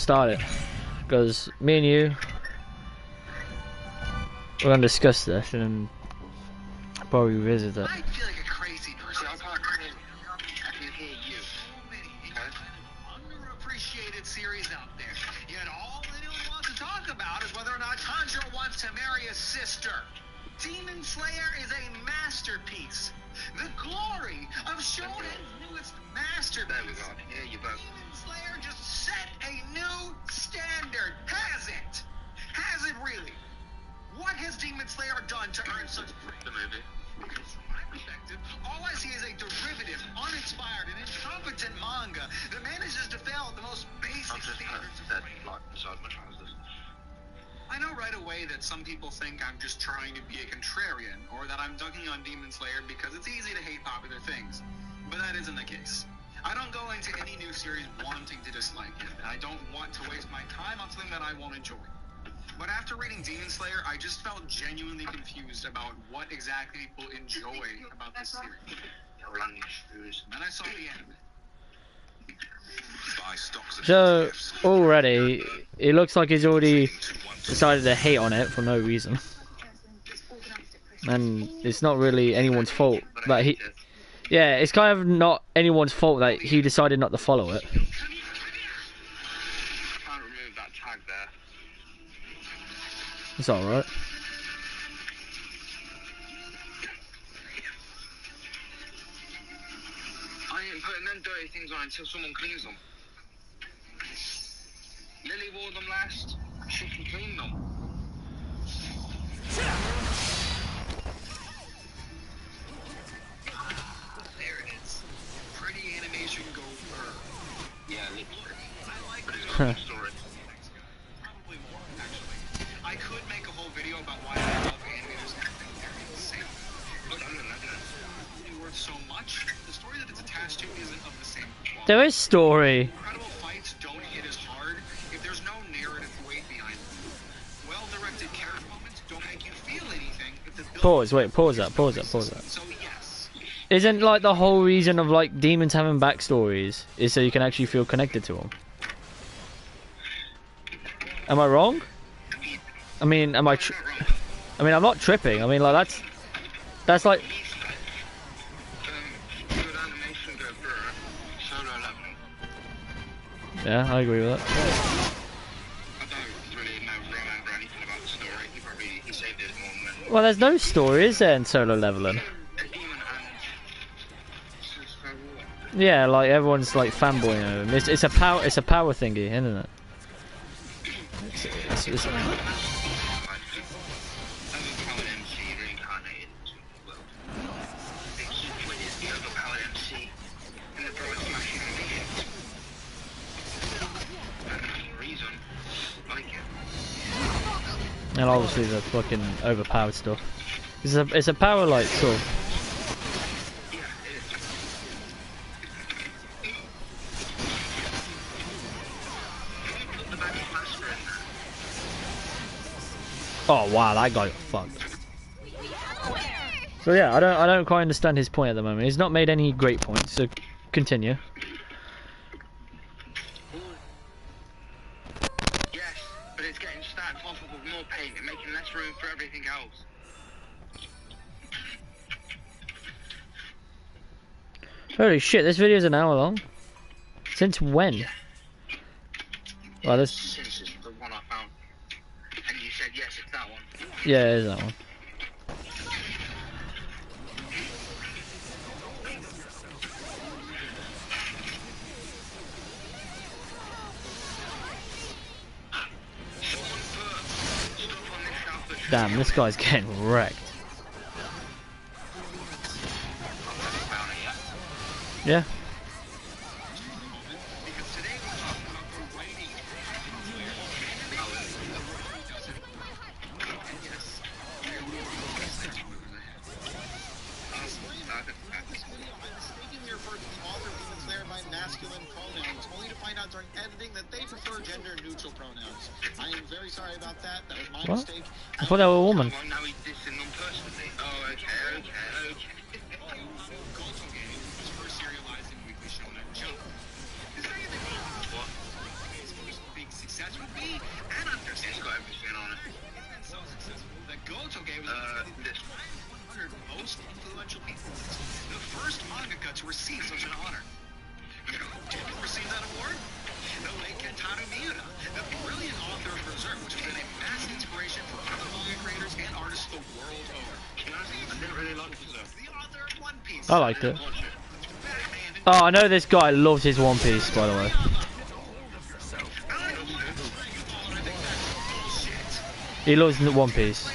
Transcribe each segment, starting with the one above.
start it because me and you we're gonna discuss this and probably revisit it. I feel like a crazy person. I can't hear you. I can hear you. Underappreciated series out there. Yet all anyone wants to talk about is whether or not Tanjiro wants to marry his sister. Demon Slayer is a masterpiece. The glory of Shonen's newest masterpiece. There we go. Yeah, you both. Demon Slayer just set a new standard. Has it? Has it really? What has Demon Slayer done to earn such praise? The movie. Because from my perspective, all I see is a derivative, uninspired, and incompetent manga that manages to fail at the most basic standards of writing. I know right away that some people think I'm just trying to be a contrarian, or that I'm dunking on Demon Slayer because it's easy to hate popular things. But that isn't the case. I don't go into any new series wanting to dislike it, and I don't want to waste my time on something that I won't enjoy. But after reading Demon Slayer, I just felt genuinely confused about what exactly people enjoy about this series. And then I saw the end. So already it looks like he's already decided to hate on it for no reason, and it's not really anyone's fault that he. Yeah, it's kind of not anyone's fault that he decided not to follow it. Can't remove that tag there. It's alright. I ain't putting them dirty things on until someone cleans them. Lily wore them last. She can clean them. There it is. Pretty animation go burr. Yeah, literally. I like the story. Probably more, actually. I could make a whole video about why I love animators and think they're insane. Look, I'm not really worth so much. The story that it's attached to isn't of the same quality. There is story. Incredible fights don't hit as hard if there's no narrative weight behind them. Well-directed character moments don't make you feel anything if the Pause, wait, pause that. So yes. Isn't like the whole reason of like demons having backstories is so you can actually feel connected to them? Am I wrong? I mean, am I? I mean, I'm not tripping. I mean, like that's like. Good animation go burr. Solo leveling. Yeah, I agree with that. I don't really remember anything about the story. He saved it more than Well, there's no story, is there, in solo leveling? Yeah, like everyone's like fanboying over him. It's a power thingy, isn't it? It's and obviously the fucking overpowered stuff. It's a power like sort of. Oh wow, that guy got fucked. So yeah, I don't quite understand his point at the moment. He's not made any great points, so continue. Yes, but it's getting stacked on top of more paint and making less room for everything else. Holy shit, this video's an hour long. Since when? Well, this. Since it's the one I found. And you said yes, it's that one. Yeah, it is that one. Damn, this guy's getting wrecked. Yeah. Masculine pronouns, only to find out during editing that they prefer gender-neutral pronouns. I am very sorry about that. That was my mistake. I thought they were a woman. Oh, now he's dissing them personally. Oh, okay. Goto Game was first serialized in Weekly Shonen Jump. Is there anything wrong with what? It's supposed to be big and understand. It's got everything on it. It's been so successful that Goto gave it this 100 most influential people. The first mangaka to receive such an honor. You know, did you receive that award? The late Kentaro Miura, the brilliant author of Berserk, which has been a massive inspiration for other manga creators and artists the world over. I didn't really like Berserk. The author of One Piece. I liked it. Oh, I know this guy loves his One Piece, by the way. He loves One Piece.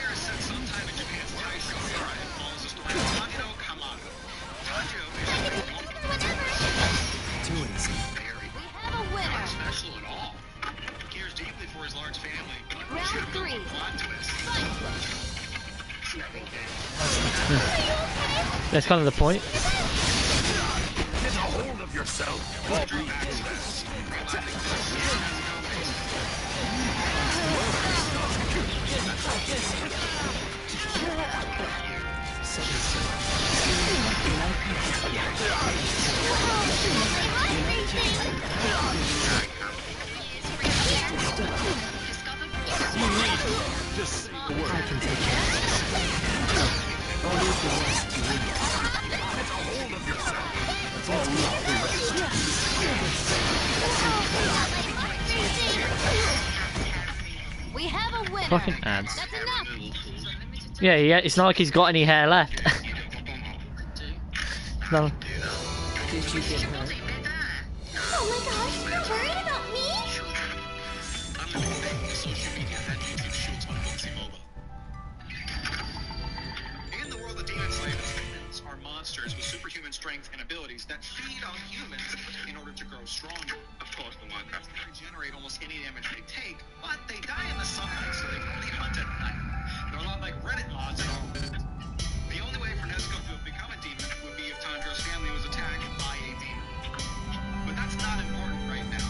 That's kind of the point. Get a hold of yourself. Just say the word. I can take care of this. I'll leave the rest to you. Get a hold of yourself. That's all we have. We have a winner. Fucking ads. That's enough. Yeah, it's not like he's got any hair left. No. Did you get hurt? Oh my gosh, you're worried about me? In the world of Demon Slayer, demons are monsters with superhuman strength and abilities that feed on humans in order to grow stronger. Of course, the Minecraft can regenerate almost any damage they take, but they die in the sunlight, so they can only hunt at night. They're a lot like Reddit mods at all. The only way for Nezuko to have become a demon would be if Tanjiro's family was attacked by a demon. But that's not important right now.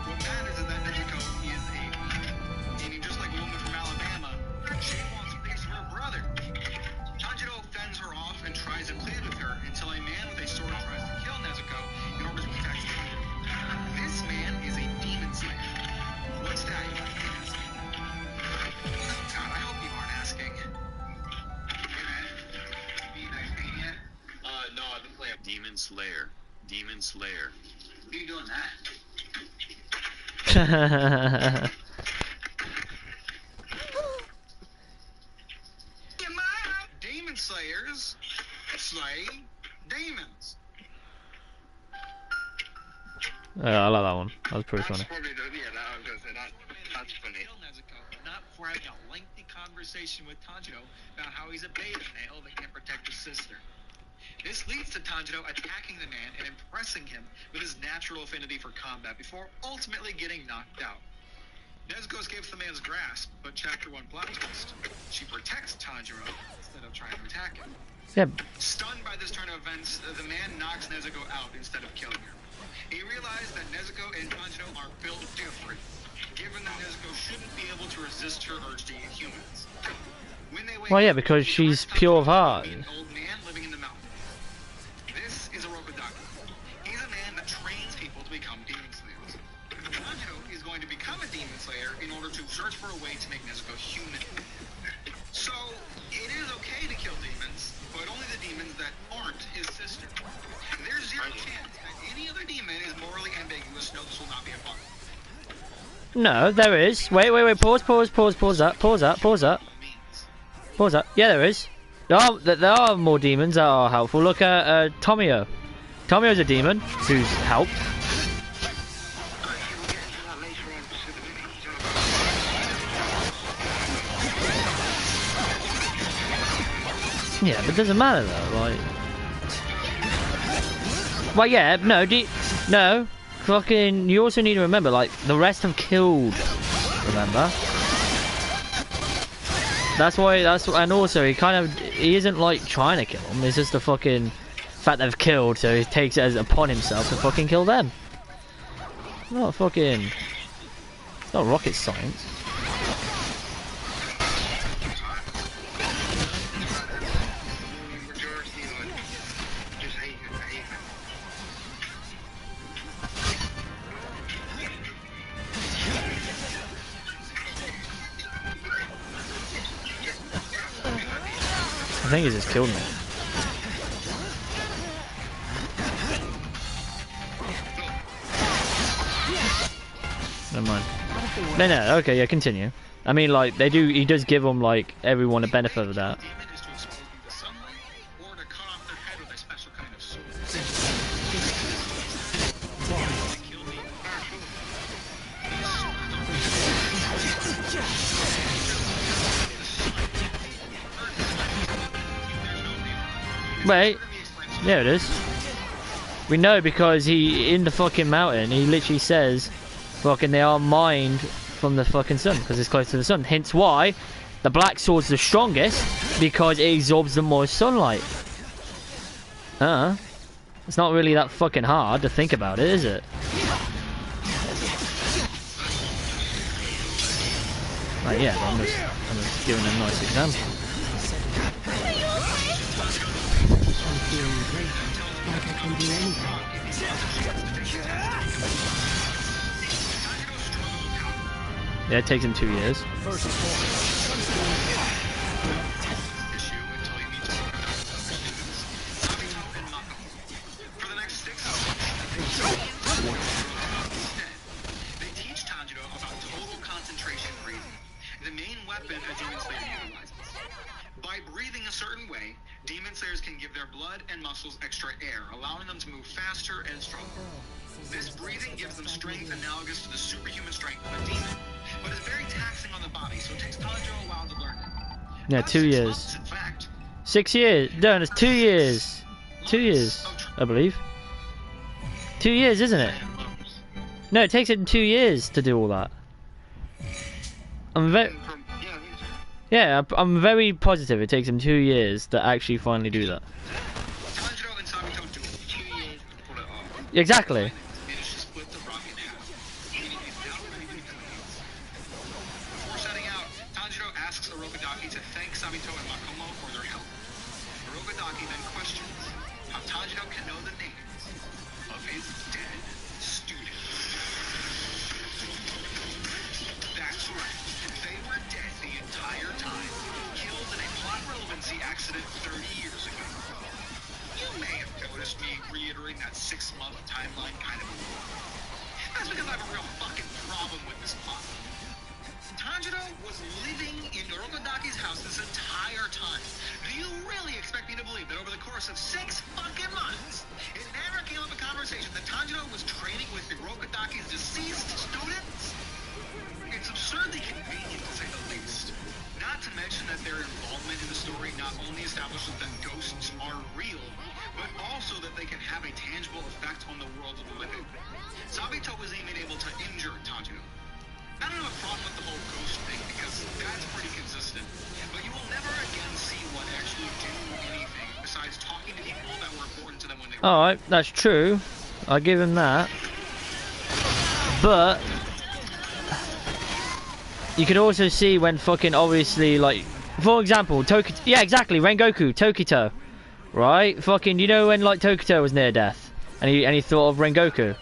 What matters is that Nezuko is a meaning just like a woman from Alabama, she wants a piece of her brother. Tanjiro fends her off and tries to plead with her until a man with a sword tries to kill Nezuko in order to protect Tanjiro. This man is a demon slayer. What's that, you might be asking? Oh God, I hope you aren't asking. Hey man, you nice paint yet? No, I've been playing Demon Slayer. Demon Slayer. What are you doing that? Demon Slayers slay demons. Yeah, I like that one. That was pretty funny. Probably the, yeah, that, I was gonna say that's funny. Not before having a lengthy conversation with Tanjiro about how he's a beta male that can protect his sister. This leads to Tanjiro attacking the man and impressing him with his natural affinity for combat before ultimately getting knocked out. Nezuko escapes the man's grasp, but Chapter 1 plot twist. She protects Tanjiro instead of trying to attack him. Yeah. Stunned by this turn of events, the man knocks Nezuko out instead of killing her. He realized that Nezuko and Tanjiro are built different, given that Nezuko shouldn't be able to resist her urge to eat humans. When they wake Well, yeah, up, because they she's find pure of Tanjiro heart. being an old man living in the mountains. This is Orokudaku. He's a man that trains people to become demon slayers. Tanjiro is going to become a demon slayer in order to search for a way to make Nezuko human. So, it is okay to kill demons, but only the demons that aren't his sister. There's zero chance that any other demon is morally ambiguous. No, this will not be a bug. No, there is. Wait. Pause that. Pause that. Yeah, there is. There are more demons that are helpful. Look at Tomio. Tomio's a demon who's helped. Yeah, but it doesn't matter though, like... Well, yeah, no, fucking, you also need to remember, like, the rest have killed, remember? And also, he isn't, like, trying to kill them, it's just the fucking fact they've killed, so he takes it as upon himself to fucking kill them. Not fucking... It's not rocket science. think he's just killed me. Never mind. No, okay, yeah, continue. I mean, like, he does give them, like, everyone a benefit of that. Wait, there it is. We know because in the fucking mountain, he literally says, fucking, they are mined from the fucking sun, because it's close to the sun. Hence why the black sword's the strongest, because it absorbs the most sunlight. It's not really that fucking hard to think about it, is it? Like, yeah, but I'm just giving a nice example. I'm feeling great. Like I can do anything. Yeah, it takes him 2 years. They teach Tanjiro about total concentration breathing, the main weapon a Demon Slayer utilizes. By breathing a certain way, Demon Slayers can give their blood and muscles extra air, allowing them to move faster and stronger. This breathing gives them strength analogous to the superhuman strength of a demon, but it's very taxing on the body, so it takes Tanjiro a while to learn it. Yeah, 2 years. Months, in fact. 6 years. No, it's 2 years. 2 years, I believe. 2 years, isn't it? No, it takes him 2 years to do all that. I'm very positive it takes him 2 years to actually finally do that. Tanjiro and Sabito do it 2 years to pull it off. Exactly. Managed to split the rock in half, meaning he's now ready to become a beast. Before setting out, Tanjiro asks Orokodaki to thank Sabito and Makomo for their help. Orokodaki then questions how Tanjiro can know the names of his dead students. That's right, they were dead the entire time, killed in a plot relevancy accident 30 years ago. You may have noticed me reiterating that 6-month timeline kind of a lot. That's because I have a real fucking problem with this plot. Tanjiro was living in Orokodaki's house this entire time. Do you really expect me to believe that over the course of 6 fucking months, it never came up a conversation that Tanjiro was training with Orokodaki's deceased students? It's absurdly convenient, to say the least. Not to mention that their involvement in the story not only establishes that ghosts are real, but also that they can have a tangible effect on the world of the living. Sabito was even able to injure Tanjiro. I don't have a problem with the whole ghost thing, because that's pretty consistent. But you will never again see one actually do anything besides talking to people that were important to them when they were... Alright, that's true. I'll give him that. But you could also see when fucking obviously, like, for example, yeah, exactly, Rengoku, Tokito. Right? Fucking, you know when, like, Tokito was near death? And he thought of Rengoku.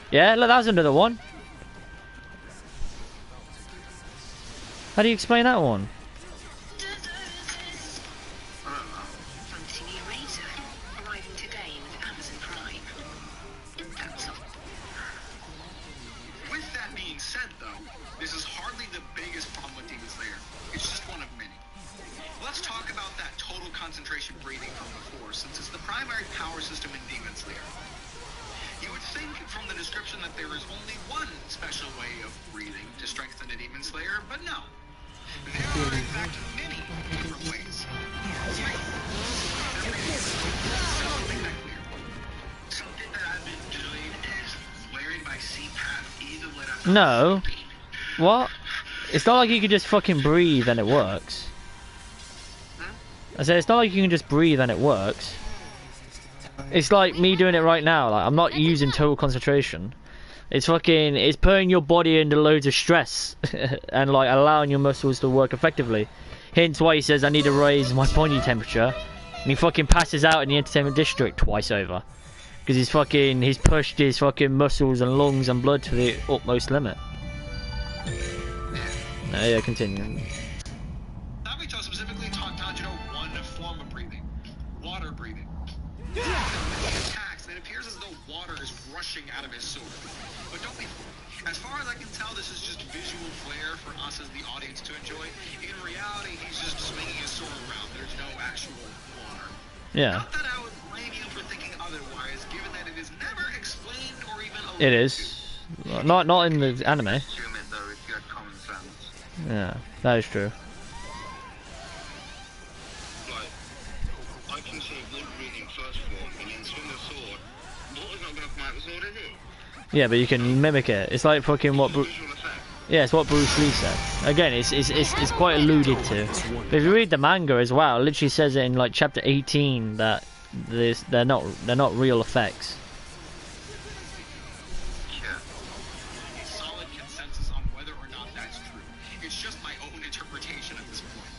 Yeah, look, that was another one. How do you explain that one? Arriving today with Amazon Prime. That's all. With that being said, though, this is hardly the biggest problem with Demon Slayer. It's just one of many. Let's talk about that total concentration breathing from before, since it's the primary power system in Demon Slayer. You would think from the description that there is only one special way of breathing to strengthen a Demon Slayer, but no. There are in fact many different ways. Something that I've been doing is wearing my CPAP even when I'm No. What? It's not like you can just fucking breathe and it works. I said it's not like you can just breathe and it works. It's like me doing it right now. Like, I'm not using total concentration. It's fucking, it's putting your body under loads of stress and like allowing your muscles to work effectively. Hence why he says I need to raise my body temperature, and he fucking passes out in the entertainment district twice over because he's pushed his fucking muscles and lungs and blood to the utmost limit. Yeah, continue. Sabito specifically taught Tanjiro one form of appears as though water is rushing out of his sword. But don't be fooled. As far as I can tell, this is just visual flair for us as the audience to enjoy. In reality, he's just swinging his sword around. There's no actual water. Yeah. Not that I would blame you for thinking otherwise, given that it is never explained or even alluded It is. Not in the anime. Assume it though if you had common sense. Yeah, that is true. Like, I can say wind breathing first form and then swing the sword. Water's not gonna come out the sword, is it? Yeah, but you can mimic it. It's like fucking what. Visual effect. Yeah, it's what Bruce Lee said. Again, it's quite alluded to. But if you read the manga as well, it literally says it in like chapter 18 that they're not real effects. Yeah. A solid consensus on whether or not that's true. It's just my own interpretation at this point.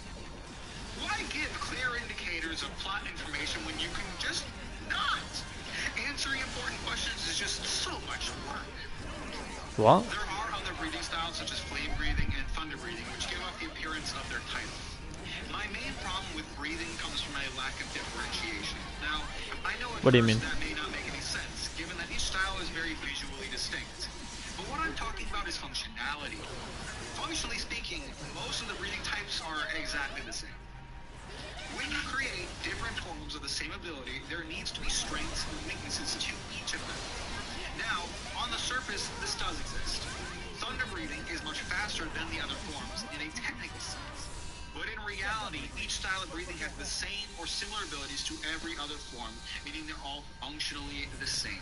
Why give clear indicators of plot information when you can just not? Answering important questions is just so much work. What? There are other breathing styles such as flame breathing and thunder breathing which give off the appearance of their title. My main problem with breathing comes from a lack of differentiation. Now, I know at What do you first mean? that may not make any sense, given that each style is very visually distinct. But what I'm talking about is functionality. Functionally speaking, most of the breathing types are exactly the same. When you create different forms of the same ability, there needs to be strengths and weaknesses to each of them. Now, on the surface, this does exist. Thunder breathing is much faster than the other forms in a technical sense. But in reality, each style of breathing has the same or similar abilities to every other form, meaning they're all functionally the same.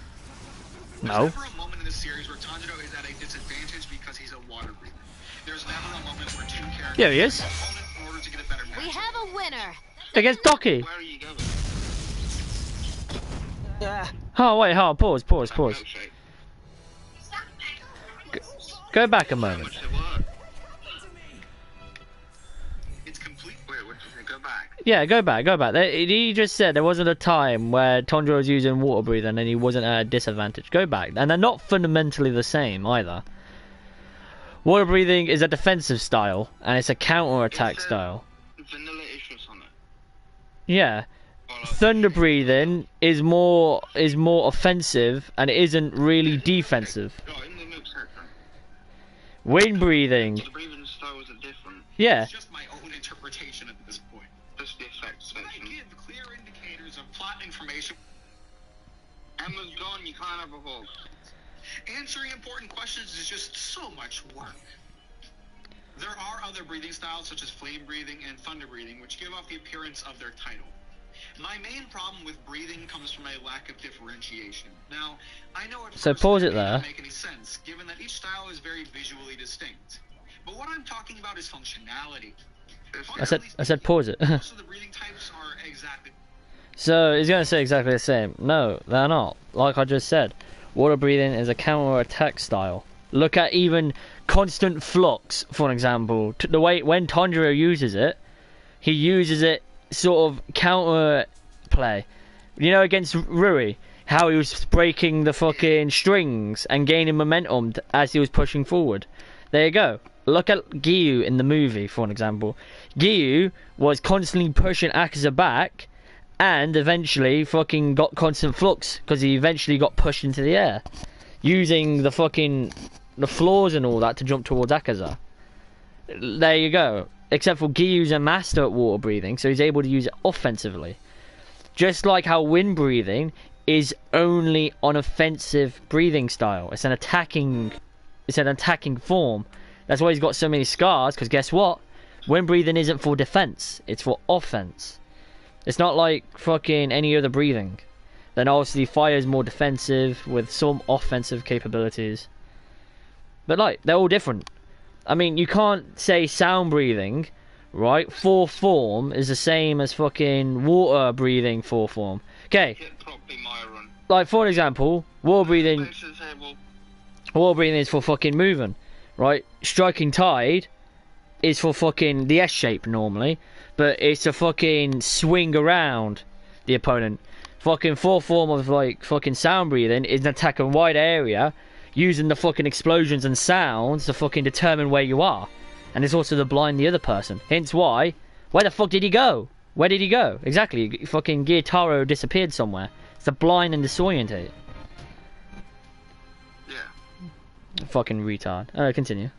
No. There's never a moment in the series where Tanjiro is at a disadvantage because he's a water breather. There's never a moment where two characters Yeah, he is. fight an opponent in order to get a better We match. have a winner. Against Doki. Where are you going? Oh wait, hold on, pause. Milkshake. Go back a How moment. much it work? It's complete. Wait, what did you say? Go back. Yeah, go back. He just said there wasn't a time where Tanjiro was using water breathing and he wasn't at a disadvantage. Go back. And they're not fundamentally the same either. Water breathing is a defensive style and it's a counter-attack style. Vanilla issues on it. Yeah. Or like- Thunder breathing is more offensive and it isn't really defensive. Oh, in the milkshake, then. Wind breathing. So the breathing styles are different. Yeah. It's just my own interpretation at this point. Just the effects section. I give clear indicators of plot information. Emma's gone, you can't have a hug. Answering important questions is just so much work. There are other breathing styles such as flame breathing and thunder breathing which give off the appearance of their title. My main problem with breathing comes from a lack of differentiation. Now, I know at So first pause that it may not there. make any sense, given that each style is very visually distinct. But what I'm talking about is functionality. I said pause it. Most of the breathing types are exactly. So he's gonna say exactly the same. No, they're not. Like I just said, water breathing is a counter-attack style. Look at even constant flux, for an example. The way when Tanjiro uses it, he uses it sort of counter play. You know, against Rui, how he was breaking the fucking strings and gaining momentum as he was pushing forward. There you go. Look at Giyu in the movie, for an example. Giyu was constantly pushing Akaza back and eventually fucking got constant flux because he eventually got pushed into the air using the floors and all that to jump towards Akaza. There you go. Except for Giyu's a master at water breathing, so he's able to use it offensively. Just like how wind breathing is only an offensive breathing style. It's an attacking form. That's why he's got so many scars, because guess what? Wind breathing isn't for defense, it's for offense. It's not like fucking any other breathing. Then obviously fire is more defensive with some offensive capabilities. But like, they're all different. I mean, you can't say sound breathing, right? Fourth form is the same as fucking water breathing fourth form. Okay, like for example, water breathing is for fucking moving, right? Striking tide is for fucking the S shape normally, but it's a fucking swing around the opponent. Fucking fourth form of like fucking sound breathing is an attack a wide area, using the fucking explosions and sounds to fucking determine where you are. And it's also to blind the other person. Hence why, where the fuck did he go? Where did he go? Exactly, fucking Gyutaro disappeared somewhere. It's to blind and disorientate. Fucking retard. Continue.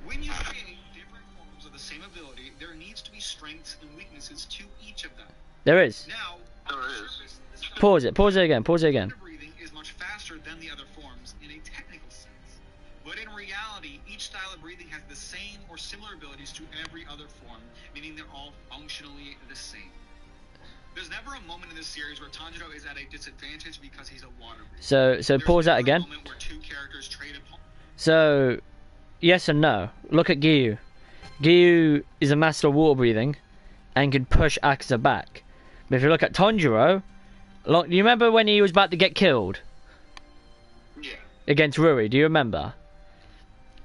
When you create different forms of the same ability, there needs to be strengths and weaknesses to each of them. There is. Now, on the surface, this Pause it. Pause it again. Pause it again. breathing is much faster than the other forms in a technical sense. But in reality, each style of breathing has the same or similar abilities to every other form, meaning they're all functionally the same. There's never a moment in this series where Tanjiro is at a disadvantage because he's a water breather. So pause that again. Moment where two characters trade upon. So, yes and no. Look at Gyu. Gyu is a master of water breathing and can push Akaza back. But if you look at Tanjiro, do you remember when he was about to get killed? Yeah. Against Rui, do you remember?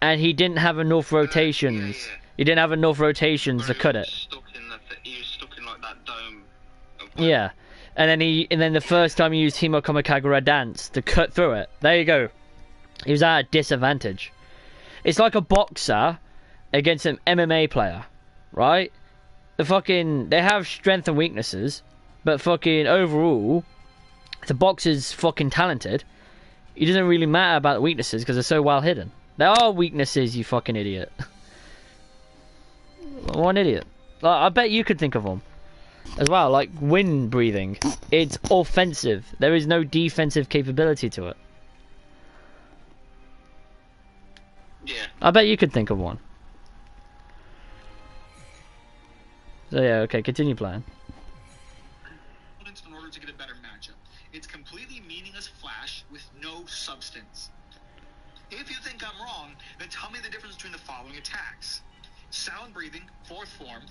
And he didn't have enough rotations. Yeah. He didn't have enough rotations to cut it. He was stuck in like that dome. Yeah. And then the first time he used Himo Kamakagura dance to cut through it. There you go. He was at a disadvantage. It's like a boxer against an MMA player, right? They have strength and weaknesses, but fucking overall, the boxer's fucking talented. It doesn't really matter about the weaknesses because they're so well hidden. There are weaknesses, you fucking idiot. One idiot. I bet you could think of them as well, like wind breathing. It's offensive. There is no defensive capability to it. Yeah. I bet you could think of one. So yeah, okay, continue playing. In order to get a better matchup, it's completely meaningless flash with no substance. If you think I'm wrong, then tell me the difference between the following attacks: sound breathing, 4th form;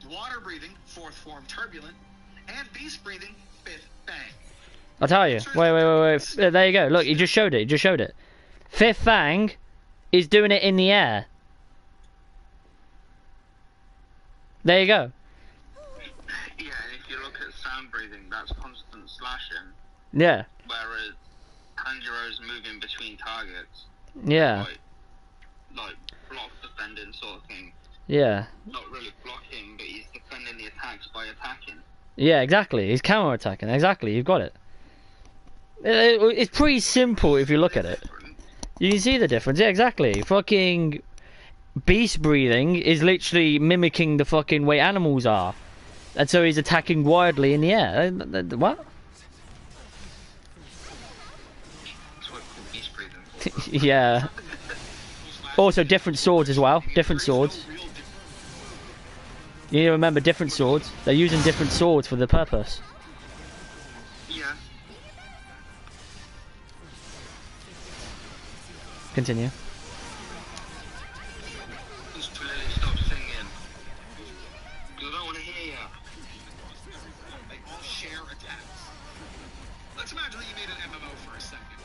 water breathing, 4th form, turbulent; and beast breathing, 5th bang. I'll tell you. Wait. There you go. Look, he just showed it. 5th Fang is doing it in the air. There you go. Yeah, and if you look at sound breathing, that's constant slashing. Yeah. Whereas Tanjiro's moving between targets. Yeah. Like block defending sort of thing. Yeah. Not really blocking, but he's defending the attacks by attacking. Yeah, exactly. He's counter attacking. Exactly. You've got it. It's pretty simple if you look at it. You can see the difference. Yeah, exactly. Fucking beast breathing is literally mimicking the fucking way animals are. And so he's attacking wildly in the air. What? That's what beast breathing. Yeah. Also, different swords as well. Different swords. You need to remember different swords. They're using different swords for the purpose. Yeah. Continue. Just to really stop singing. Because I don't want to hear you. They all share attacks. Let's imagine that you made an MMO for a second.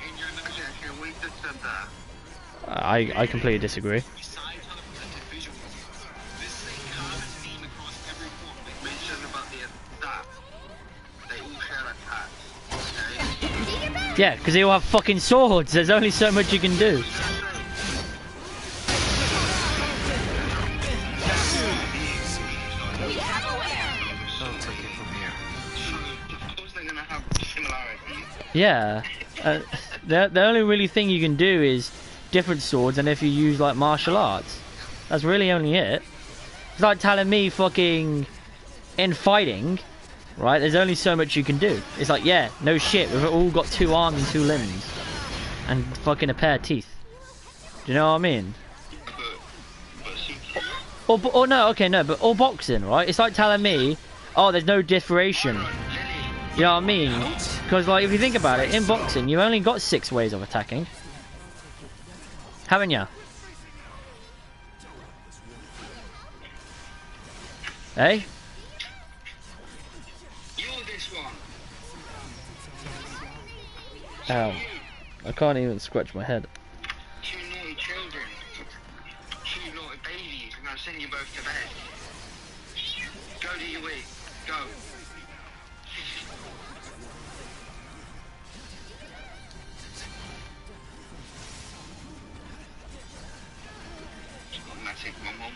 And you're in the Yeah, we just said that. I completely disagree. besides how the presented visuals. This is a common theme across every form. Mention about the attack. They all share attacks. Okay? Yeah, because they all have fucking swords. There's only so much you can do. Don't take it from here. Of course they're gonna have similarities. Yeah. The only really thing you can do is different swords, and if you use like martial arts, that's really only it. It's like telling me fucking in fighting, right? There's only so much you can do. It's like, yeah, no shit. We've all got 2 arms and 2 limbs, and fucking a pair of teeth. Do you know what I mean? Or no, okay, no, but or boxing, right? It's like telling me, oh, there's no differentiation. You know what I mean? Because like if you think about it, in boxing, you've only got 6 ways of attacking. Haven't ya? Hey? You're this one. Ow. I can't even scratch my head. 2 naughty children. 2 naughty babies. I'm gonna send you both to bed. Go do your week. Go. Automatic, my mum.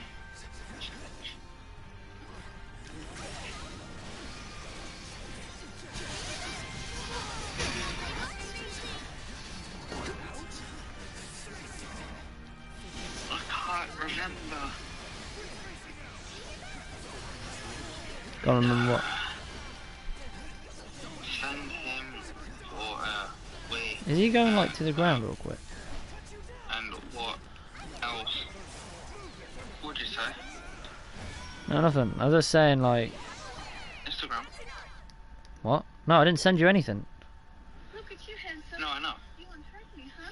Remember. Gotta remember what? Send him away. Is he going like to the ground real quick? And what else? What'd you say? No, nothing. I was just saying like... Instagram. What? No, I didn't send you anything. Look at you, handsome. No, I know. You won't hurt me, huh?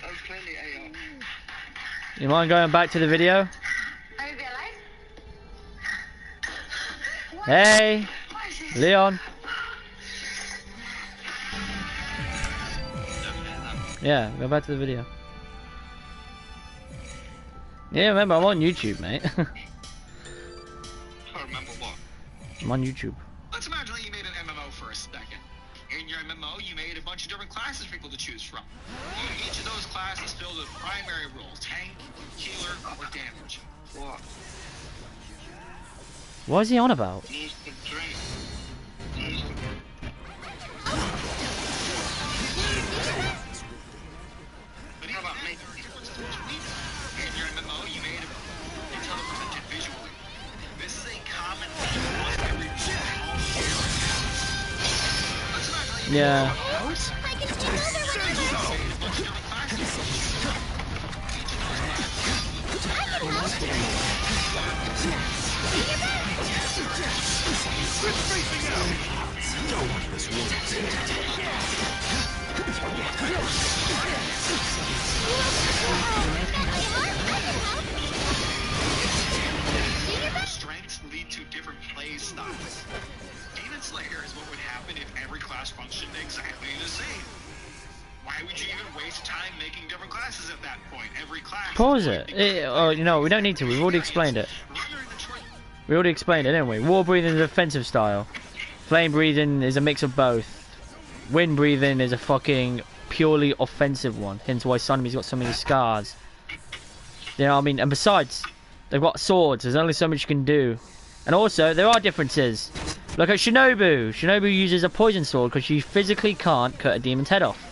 That was clearly AI. You mind going back to the video? Are you alive? Hey! Leon! Yeah, go back to the video. Yeah, remember, I'm on YouTube, mate. I remember what? I'm on YouTube. Let's imagine that you made an MMO for a second. In your MMO, you made a bunch of different classes for people to choose from. Each of those classes filled a primary role: tank, healer, or damage. What? What is he on about? He needs to drink. He needs to... But how about me? In your MMO, you made it until it presented visually. This is a common theme among every Let's imagine that you Yeah. I can see another one. made a bunch of different classes. Strengths lead to different play styles. Demon Slayer is what would happen if every class functioned exactly the same. Why would you even waste time making different classes at that point? Every class... Pause it. Oh, you know, we don't need to. We've already explained it. We already explained it, didn't we? Water breathing is defensive style. Flame breathing is a mix of both. Wind breathing is a fucking purely offensive one. Hence why Sunbeam's got so many scars. You know what I mean? And besides, they've got swords. There's only so much you can do. And also, there are differences. Look at Shinobu. Shinobu uses a poison sword because she physically can't cut a demon's head off.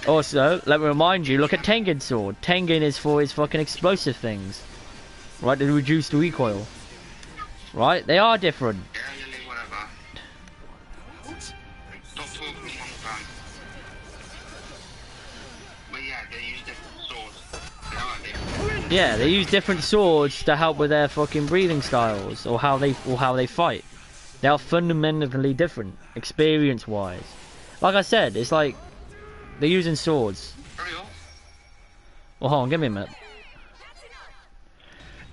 Also, let me remind you, look at Tengen's sword. Tengen is for his fucking explosive things. Right, to reduce the recoil. Right, they are different. Yeah, Lily, whatever. Stop talking one time. But yeah, they use different swords. They are different. Yeah, they use different swords to help with their fucking breathing styles or how they fight. They are fundamentally different, experience-wise. Like I said, it's like they're using swords. Hurry up. Well, hold on, give me a minute.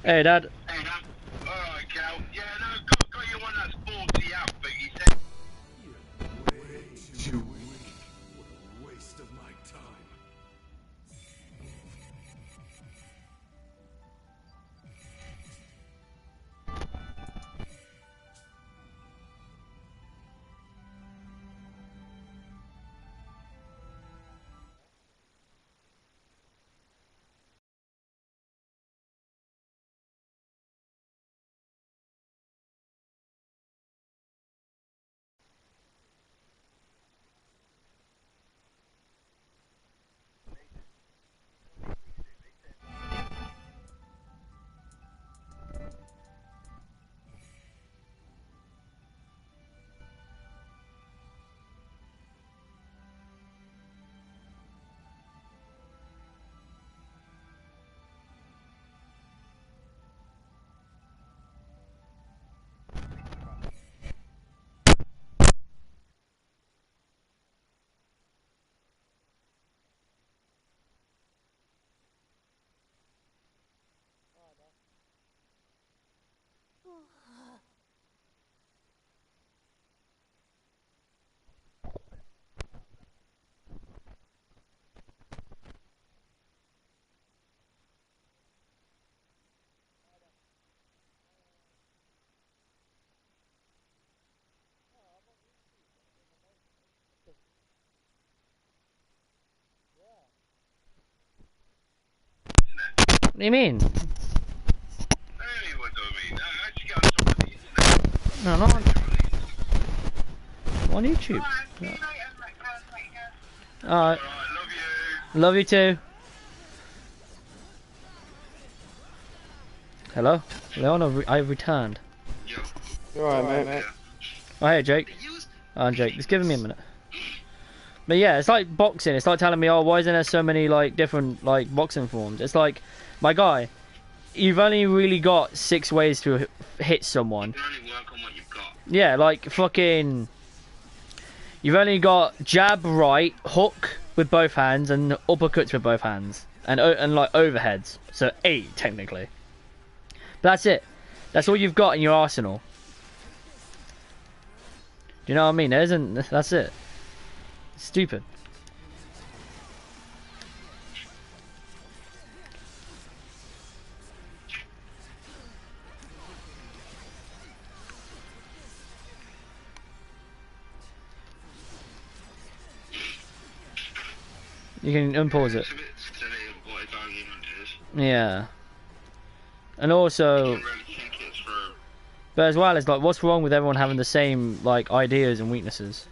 Hey, Dad. Hey, Dad. Alright, Cal. Yeah, no, got you one that's 40 out, but you said... Too weak. What a waste of my time. What do you mean? Hey, what do I mean? I actually got some of these. No, not on YouTube. Alright, see you later, mate. Alright. Alright, love you. Love you too. Hello? Leon, I returned. Yo. You alright, mate? Oh, hey, Jake. Oh, Jake, just give me a minute. But yeah, it's like boxing. It's like telling me, oh, why isn't there so many, like, different, like, boxing forms? It's like, my guy, you've only really got 6 ways to hit someone. You can only work on what you've got. Yeah, like, fucking... You've only got jab, right, hook with both hands, and uppercuts with both hands. And like, overheads. So, 8, technically. But that's it. That's all you've got in your arsenal. Do you know what I mean? There isn't... That's it. Stupid. You can unpause it. It's a bit silly what his argument is. Yeah. And also... I don't really think it's for... But as well, it's like, what's wrong with everyone having the same, like, ideas and weaknesses?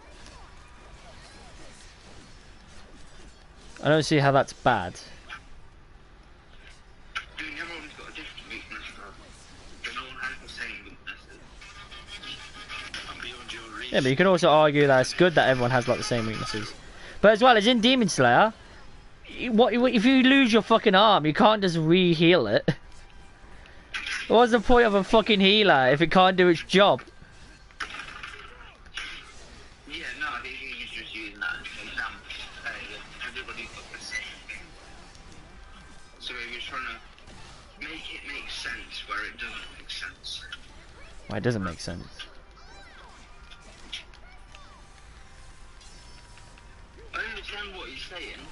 I don't see how that's bad. I mean, everyone's got a different weakness, but no one has the same weaknesses. I'm beyond your reach. Yeah, but you can also argue that it's good that everyone has, like, the same weaknesses. But as well as in Demon Slayer, if you lose your fucking arm, you can't just re-heal it. What's the point of a fucking healer if it can't do its job? Yeah, no, he's just using that as an example. Everybody's got the same thing. So if you're trying to make it make sense where it doesn't make sense. Well, it doesn't make sense. I understand what he's saying.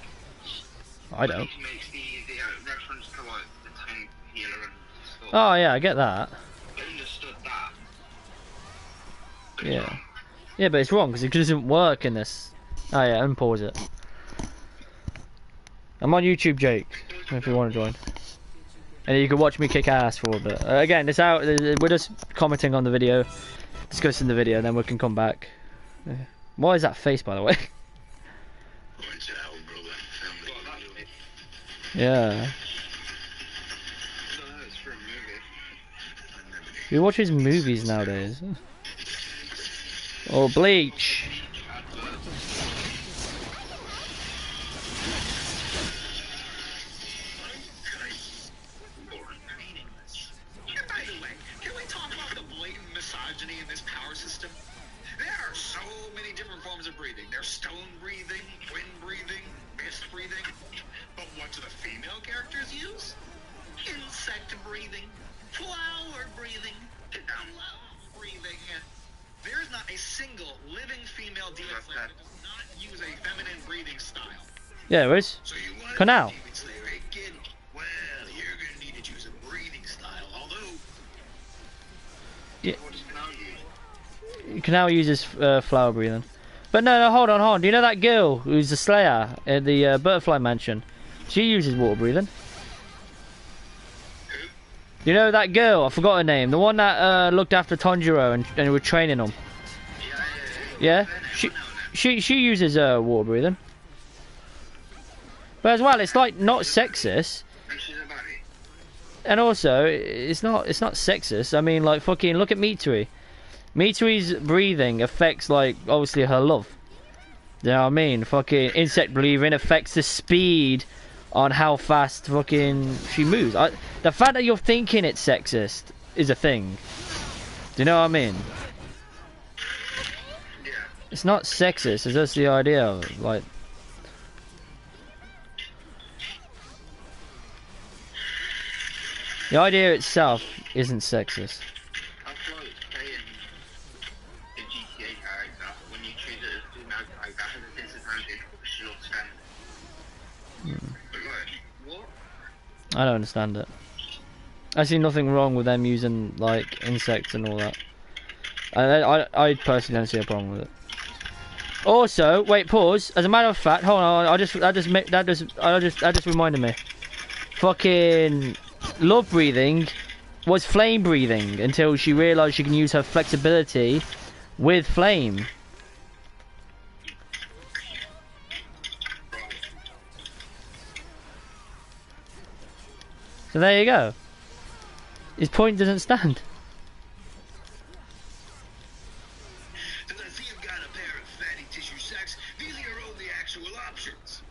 I don't. He makes the reference to like the tank healer and stuff. Oh, yeah, I get that. I understood that. Yeah. Yeah, but it's wrong because it doesn't work in this. Oh, yeah, unpause it. I'm on YouTube, Jake, if you want to join. And you can watch me kick ass for a bit. Again, it's out. We're just commenting on the video, discussing the video, and then we can come back. What is that face, by the way? Yeah. Who watches movies nowadays? Or Bleach? By the way, can we talk about the blatant misogyny in this power system? There are so many different forms of breathing. There's stone breathing, wind breathing, mist breathing. But what do the female characters use? Insect breathing, flower breathing, love breathing. There is not a single living female demon slayer that does not use a feminine breathing style. Yeah, there is. So you want Canal. to be demon slayer, hey kid? Well, you're gonna need to choose a breathing style. Although Canal uses flower breathing. But no, hold on. Do you know that girl who's the Slayer at the Butterfly Mansion? She uses water breathing. You know that girl? I forgot her name. The one that looked after Tanjiro and were training him. Yeah, she uses water breathing. But as well, it's like not sexist. And also, it's not sexist. I mean, like fucking look at Mitsuhi. Mitsuhi's breathing affects like obviously her love. You know what I mean? Fucking insect breathing affects the speed on how fast fucking she moves. The fact that you're thinking it's sexist is a thing. Do you know what I mean? It's not sexist. It's just the idea of like. The idea itself isn't sexist. I feel like it's playing the GTA character when you treat it as female character has a disadvantage because she looks feminine. But like, what? I don't understand it. I see nothing wrong with them using like insects and all that. I personally don't see a problem with it. Also, wait, pause. As a matter of fact, hold on. That just reminded me. Fucking love breathing was flame breathing until she realised she can use her flexibility with flame. So there you go. His point doesn't stand. Since I see you've got a pair of fatty tissue sacks, these are your only actual options.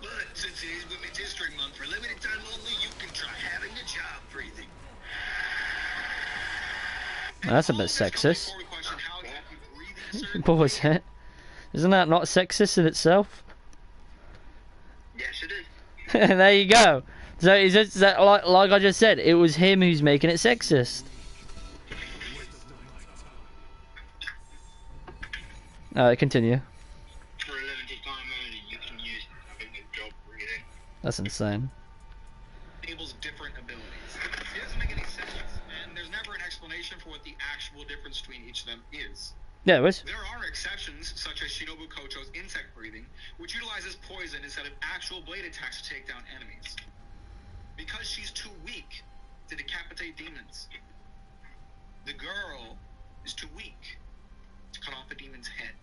But since it is Women's History Month, for limited time only, you can try having a job breathing. That's a bit sexist. What was it? Isn't that not sexist in itself? Yes, it is. There you go. So is it that like I just said, it was him who's making it sexist. Continue. For a limited time only, you can use having a job breathing. That's insane. Enables different abilities. It doesn't make any sense, and there's never an explanation for what the actual difference between each of them is. Yeah, it was. There are exceptions, such as Shinobu Kocho's insect breathing, which utilizes poison instead of actual blade attacks to take down enemies. Because she's too weak to decapitate demons. The girl is too weak to cut off a demon's head.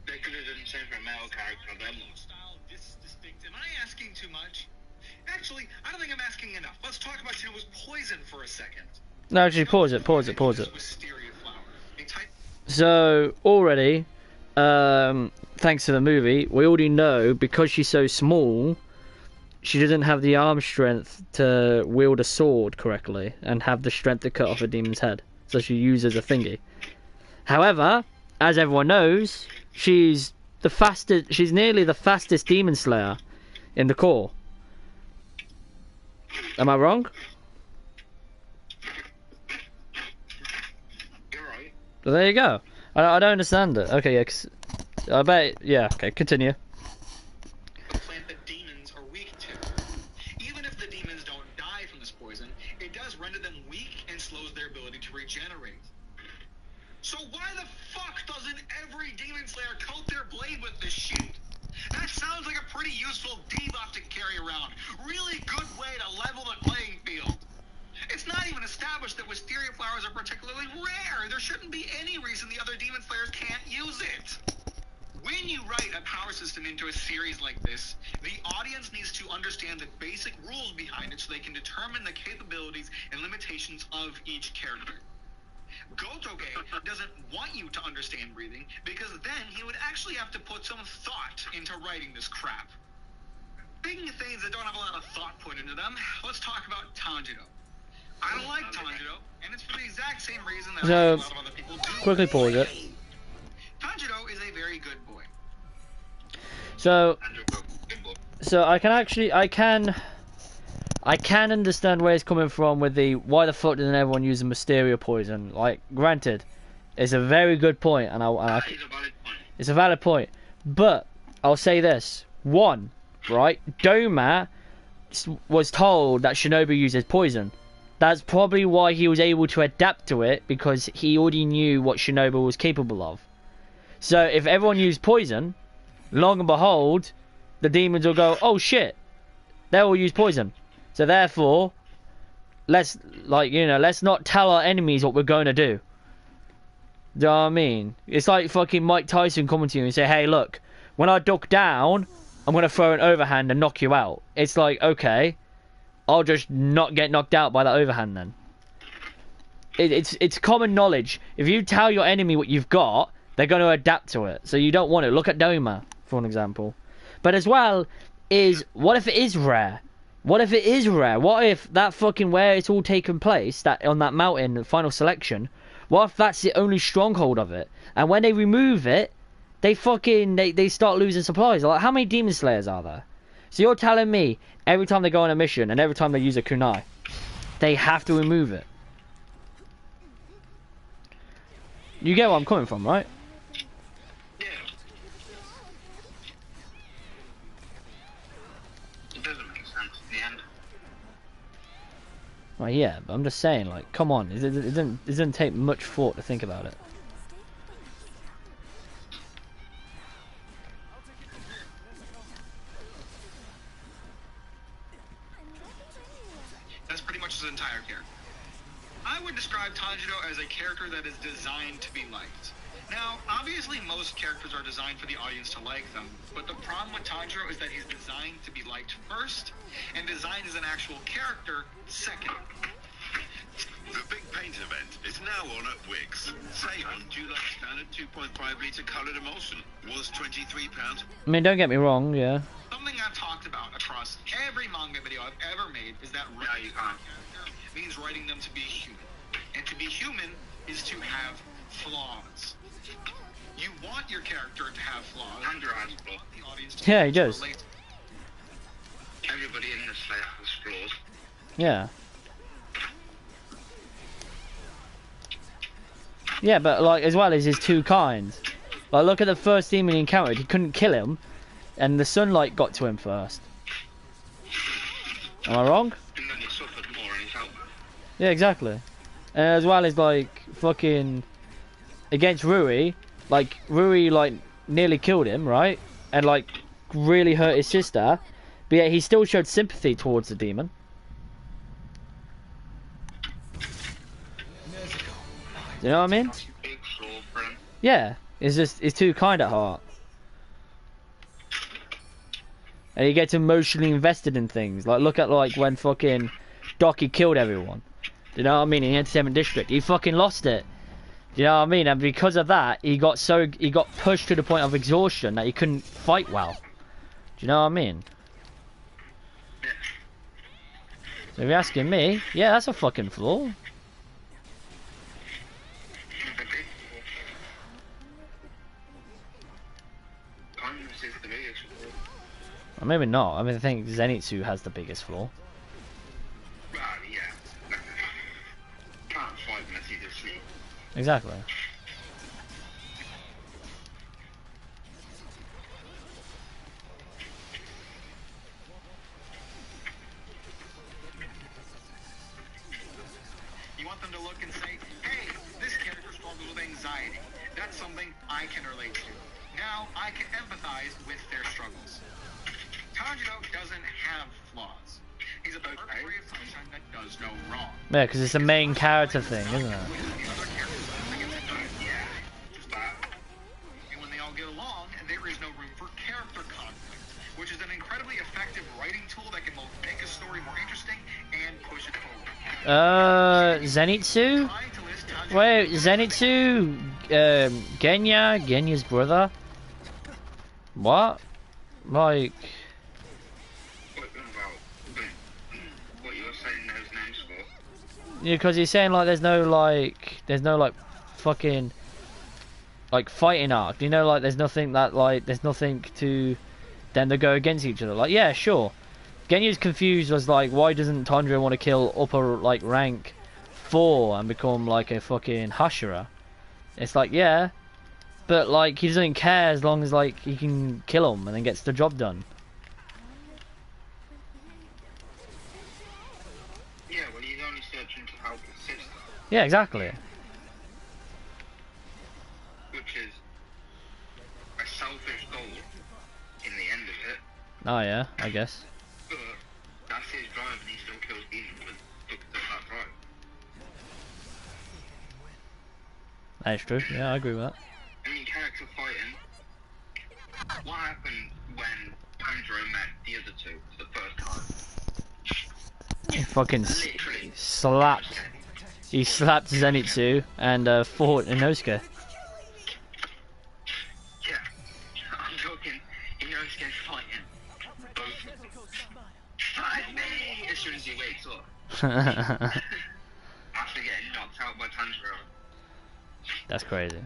They could have done the same for a male character, then. Style this distinct. Am I asking too much? Actually, I don't think I'm asking enough. Let's talk about Shinobu's poison for a second. No, actually, pause it. Wisteria flower. So already, thanks to the movie, we already know because she's so small, she doesn't have the arm strength to wield a sword correctly and have the strength to cut off a demon's head. So she uses a thingy. However, as everyone knows, she's the fastest. She's nearly the fastest demon slayer in the core. Am I wrong? Well, there you go. I don't understand it. Okay, yeah, 'cause I bet. Yeah, okay, continue. A plant that demons are weak to. Even if the demons don't die from this poison, it does render them weak and slows their ability to regenerate. So why the fuck doesn't every demon slayer coat their blade with this shit? That sounds like a pretty useful debuff to carry around. Really good way to level the playing field. It's not even established that wisteria flowers are particularly rare. There shouldn't be any reason the other demon slayers can't use it. When you write a power system into a series like this, the audience needs to understand the basic rules behind it so they can determine the capabilities and limitations of each character. Gotoge doesn't want you to understand breathing because then he would actually have to put some thought into writing this crap. Speaking of things that don't have a lot of thought put into them, let's talk about Tanjiro. I don't like Tanjiro, and it's for the exact same reason that a lot of other people do. Quickly pause it. Tanjiro is a very good boy. So I can understand where it's coming from with the why the fuck doesn't everyone use the Mysterio poison? Like, granted, it's a very good point, and it's a valid point. But I'll say this: one, right? Doma was told that Shinobu uses poison. That's probably why he was able to adapt to it, because he already knew what Shinobu was capable of. So if everyone used poison, long and behold, the demons will go, oh shit, they all use poison. So therefore, let's not tell our enemies what we're going to do. Do you know what I mean? It's like fucking Mike Tyson coming to you and say, hey look, when I duck down, I'm going to throw an overhand and knock you out. It's like, okay, I'll just not get knocked out by that overhand then. It's common knowledge. If you tell your enemy what you've got, they're going to adapt to it. So you don't want it. Look at Doma, for an example. But as well, what if it is rare? What if it is rare? What if that fucking where it's all taken place, that on that mountain, the final selection, what if that's the only stronghold of it? And when they remove it, they start losing supplies. Like, how many demon slayers are there? So you're telling me every time they go on a mission and every time they use a kunai, they have to remove it? You get where I'm coming from, right? Yeah. It doesn't make sense in the end. Well, yeah, but I'm just saying, like, come on, it doesn't take much thought to think about it. That's pretty much his entire character. I would describe Tanjiro as a character that is designed to be liked. Now, obviously, most characters are designed for the audience to like them, but the problem with Tanjiro is that he's designed to be liked first, and designed as an actual character second. The big paint event is now on at Wix. Say on July standard 2.5 litre coloured emulsion was £23. I mean, don't get me wrong, yeah. Something I've talked about across every manga video I've ever made is that writing a character means writing them to be human. And to be human is to have flaws. You want your character to have flaws. Tanjiro has flaws. The audience to Yeah, he does. relate. Everybody in the Slayer has flaws. Yeah. Yeah, but like as well as his two kinds. Like look at the first demon he encountered, he couldn't kill him, and the sunlight got to him first. Am I wrong? And then he suffered more and he felt bad. Yeah, exactly. And as well as like fucking against Rui, like Rui like nearly killed him, right? And like really hurt his sister, but yet he still showed sympathy towards the demon. You know what I mean? Big flaw for him. Yeah, it's too kind at heart. And he gets emotionally invested in things. Like look at like when fucking Doki killed everyone. Do you know what I mean? In the Entertainment District, he fucking lost it. Do you know what I mean? And because of that, he got pushed to the point of exhaustion that he couldn't fight well. Do you know what I mean? Yeah. So if you're asking me, yeah, that's a fucking flaw. It's a big flaw. Kindness is the biggest flaw. Or maybe not. I mean, I think Zenitsu has the biggest flaw. Well, yeah. Can't fight unless he's asleep. Exactly. You want them to look and say, hey, this character struggles with anxiety. That's something I can relate to. Now I can empathize with their struggles. Tanjiro doesn't have flaws. He's a perfect ray of sunshine that does no wrong. Yeah, because it's a main character thing, isn't it? Yeah. Just that. And when they all get along, there is no room for character conflict, which is an incredibly effective writing tool that can both make a story more interesting and push it forward. Zenitsu? Trying to list Tanjiro- Wait, Zenitsu, Genya's brother? What? Like, What you were saying those names for? yeah, because he's saying like there's no like fucking like fighting arc. You know, like there's nothing to them to go against each other. Like, yeah, sure. Genya's confused was like, why doesn't Tanjiro want to kill upper like rank 4 and become like a fucking Hashira? It's like, yeah, but like he doesn't care as long as like he can kill him and then gets the job done. Yeah, well, he's only searching to help his sister, Yeah, exactly. which is a selfish goal in the end of it, Oh yeah, I guess. but that's his drive and he still kills demons because of that drive. That's true. Yeah, I agree with that. I mean, character fighting, what happened when Tanjiro met the other two for the first time? He fucking Literally. slapped. He slapped Zenitsu and fought Inosuke. Yeah, I'm talking Inosuke fighting. Both. Fight me! As soon as he wakes up. After getting knocked out by Tanjiro. That's crazy.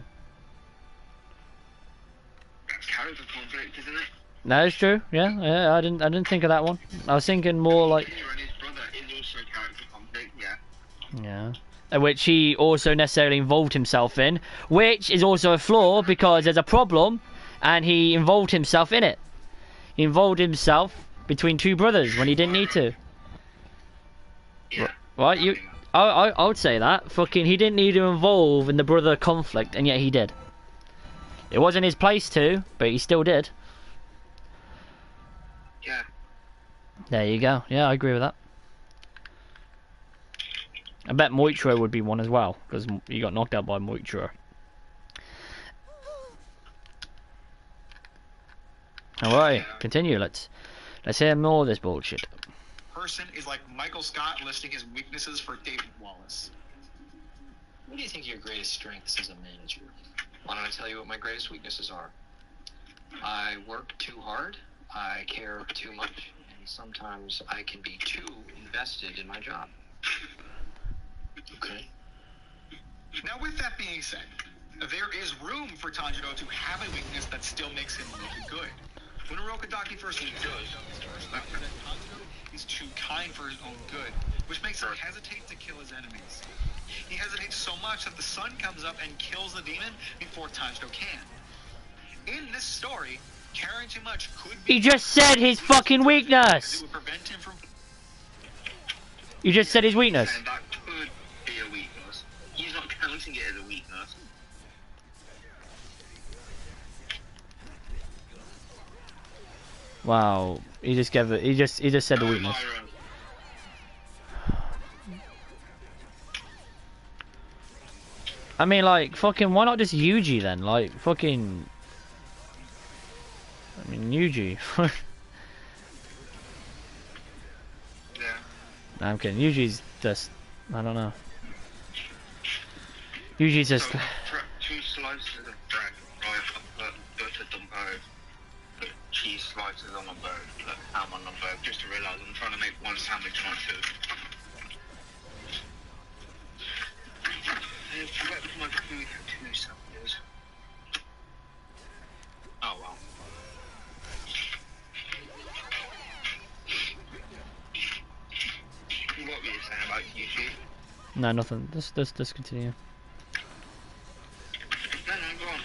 That's character conflict, isn't it? That is true. Yeah, yeah. I didn't think of that one. I was thinking more like, Tanjiro and his brother is also character conflict, yeah. yeah, which he also necessarily involved himself in, which is also a flaw because there's a problem, and he involved himself in it. He involved himself between two brothers when he didn't need to. Yeah. Right? I would say that. Fucking, he didn't need to involve in the brother conflict, and yet he did. It wasn't his place to, but he still did. Yeah. There you go. Yeah, I agree with that. I bet Moichiro would be one as well, because he got knocked out by Moichiro. Alright, continue. Let's hear more of this bullshit. Person is like Michael Scott listing his weaknesses for David Wallace. What do you think your greatest strengths as a manager? Why don't I tell you what my greatest weaknesses are? I work too hard, I care too much, and sometimes I can be too invested in my job. Okay. Now, with that being said, there is room for Tanjiro to have a weakness that still makes him look good. When Urokodaki first he's too kind for his own good, which makes him hesitate to kill his enemies. He hesitates so much that the sun comes up and kills the demon before Tanjiro can. In this story, caring too much could be... He just said his fucking weakness! It would prevent him from... You just said his weakness. And that could be a weakness. He's not counting it as a weakness. Wow. He just gave it. He just said the weakness. I mean, like, fucking, why not just Yuji then? Like, fucking... I mean, Yuji. Yeah. No, I'm kidding. Yuji's just... I don't know. Yuji's just... So, 2 slices of bread, right? I put butter dumbo, put cheese slices on a bird, put ham on a bird, just to realise I'm trying to make one sandwich, not 2. I've worked with my food for 2 sandwiches. Oh well. What were you saying about YouTube? No, nothing. Just continue. No, go on.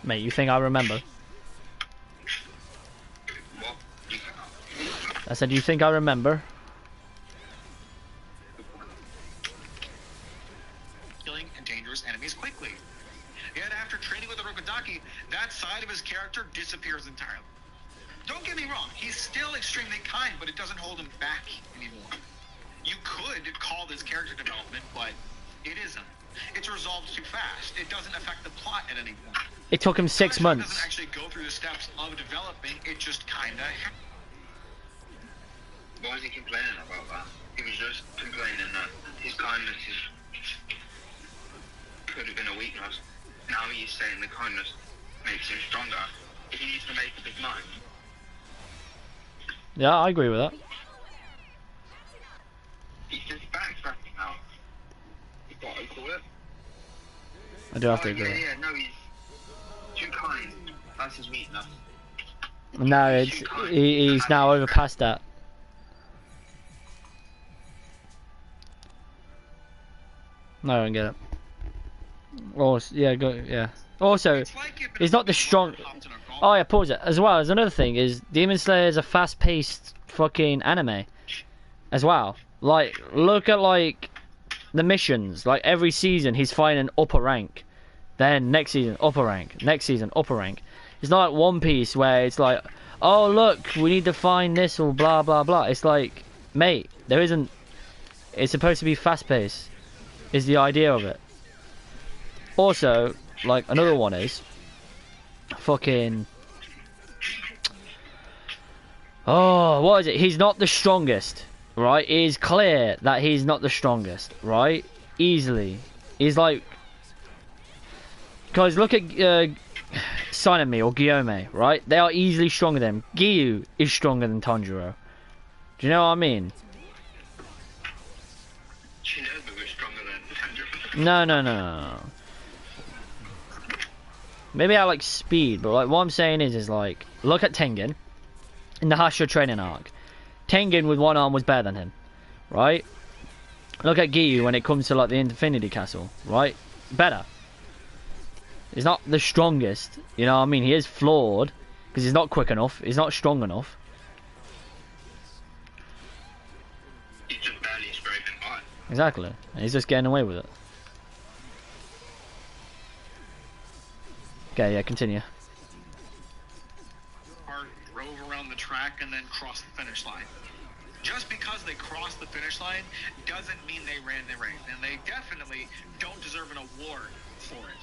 Mate, you think I remember? What? I said, you think I remember? Killing and dangerous enemies quickly. Yet after training with the Urokodaki, that side of his character disappears entirely. Don't get me wrong, he's still extremely kind, but it doesn't hold him back anymore. You could call this character development, but it isn't. It's resolved too fast. It doesn't affect the plot at any point. It took him 6 Punishment months. doesn't actually go through the steps of developing, it just kinda Why was he complaining about that? He was just complaining that his kindness could have been a weakness. Now he's saying the kindness makes him stronger. If he needs to make up his mind. Yeah, I agree with that. He's just backtracking now. Is what I call it. I do have to Oh, agree. yeah, no, he's too kind. That's his weakness. No, it's he's now overpassed that. No, I don't get it. Also, yeah, go, yeah. Also, It's like if he's not the strong. hopped in a golf Oh yeah, pause it. As well as another thing is Demon Slayer is a fast-paced fucking anime, as well. Like, look at like the missions. Like every season, he's finding upper rank. Then next season, upper rank. Next season, upper rank. It's not like One Piece where it's like, oh look, we need to find this or blah blah blah. It's like, mate, there isn't. It's supposed to be fast-paced. Is the idea of it. Also, like another one is fucking. Oh, what is it? He's not the strongest, right? It is clear that he's not the strongest, right? Easily. He's like... Guys, look at Sanemi or Guillaume, right? They are easily stronger than him. Giyu is stronger than Tanjiro. Do you know what I mean? Shinobu was stronger than Tanjiro. No. Maybe I like speed, but like what I'm saying is like, look at Tengen in the Hashira training arc. Tengen with one arm was better than him, right? Look at Giyu when it comes to like the Infinity Castle, right? Better. He's not the strongest, you know what I mean? He is flawed because he's not quick enough. He's not strong enough. He's just barely scraping by. Exactly, and he's just getting away with it. Okay, yeah, continue. car drove around the track and then crossed the finish line. Just because they crossed the finish line doesn't mean they ran the race, and they definitely don't deserve an award for it.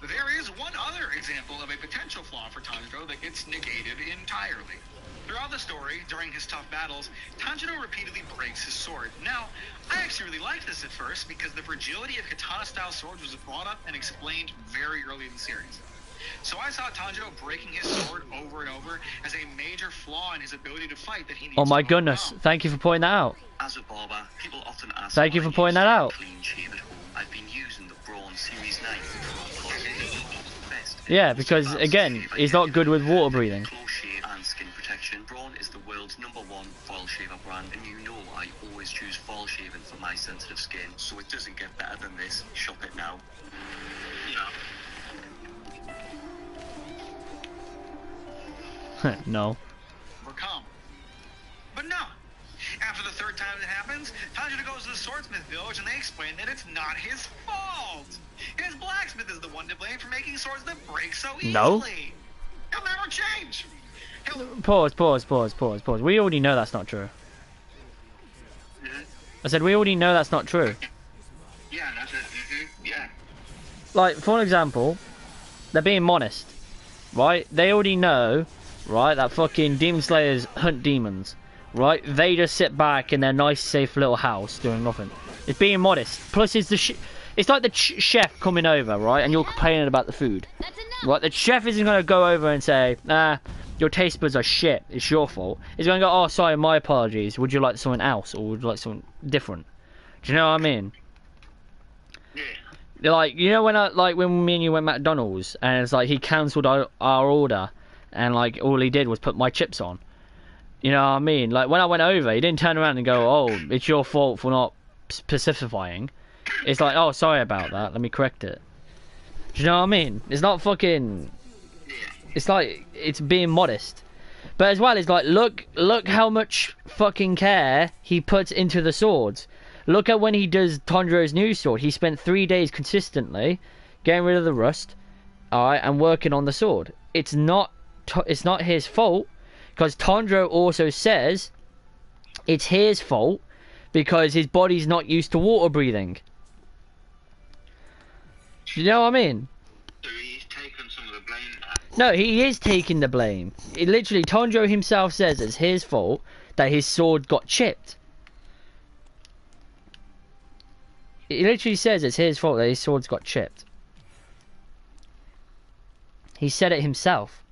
There is one other example of a potential flaw for Tanjiro that gets negated entirely. Throughout the story, during his tough battles, Tanjiro repeatedly breaks his sword. Now, I actually really liked this at first because the fragility of katana-style swords was brought up and explained very early in the series. So I saw Tanjiro breaking his sword over and over as a major flaw in his ability to fight that he needs Oh my to goodness! overcome. Thank you for pointing that out. As a barber, people often ask Thank you why for pointing I that use out. a clean shave at home. I've been using the Braun Series 9 because it is the best. Yeah, because again, he's not good with water breathing. Close shave and skin protection. Braun is the world's #1 foil shaver brand, and you know I always choose foil shaving for my sensitive skin, so it doesn't get better than this. Shop it now. No. Overcome. But no. After the third time it happens, Tanjiro goes to the swordsmith village and they explain that it's not his fault. His blacksmith is the one to blame for making swords that break so easily. No. He'll never change. Pause. We already know that's not true. I said we already know that's not true. Yeah, that's it. Yeah. Like, for an example, they're being modest, right? They already know, right, that fucking demon slayers hunt demons, right? They just sit back in their nice, safe little house doing nothing. It's being modest. Plus, it's the it's like the chef coming over, right? And you're complaining about the food, That's enough. right? The chef isn't gonna go over and say, nah, your taste buds are shit. It's your fault. He's gonna go, oh, sorry, my apologies. Would you like something else, or would you like something different? Do you know what I mean? Yeah. Like, you know when when me and you went McDonald's and it's like he cancelled our order and like all he did was put my chips on. You know what I mean? Like when I went over, he didn't turn around and go, "Oh, it's your fault for not specifying." It's like, "Oh, sorry about that. Let me correct it." Do you know what I mean? It's not fucking. It's like it's being modest, but as well, it's like look how much fucking care he puts into the swords. Look at when he does Tanjiro's new sword. He spent 3 days consistently getting rid of the rust, alright, and working on the sword. It's not his fault, because Tanjiro also says it's his fault because his body's not used to water breathing. Do you know what I mean? So he's taken some of the blame. No, he is taking the blame. It literally, Tanjiro himself says it's his fault that his sword got chipped. He literally says it's his fault that his swords got chipped. He said it himself.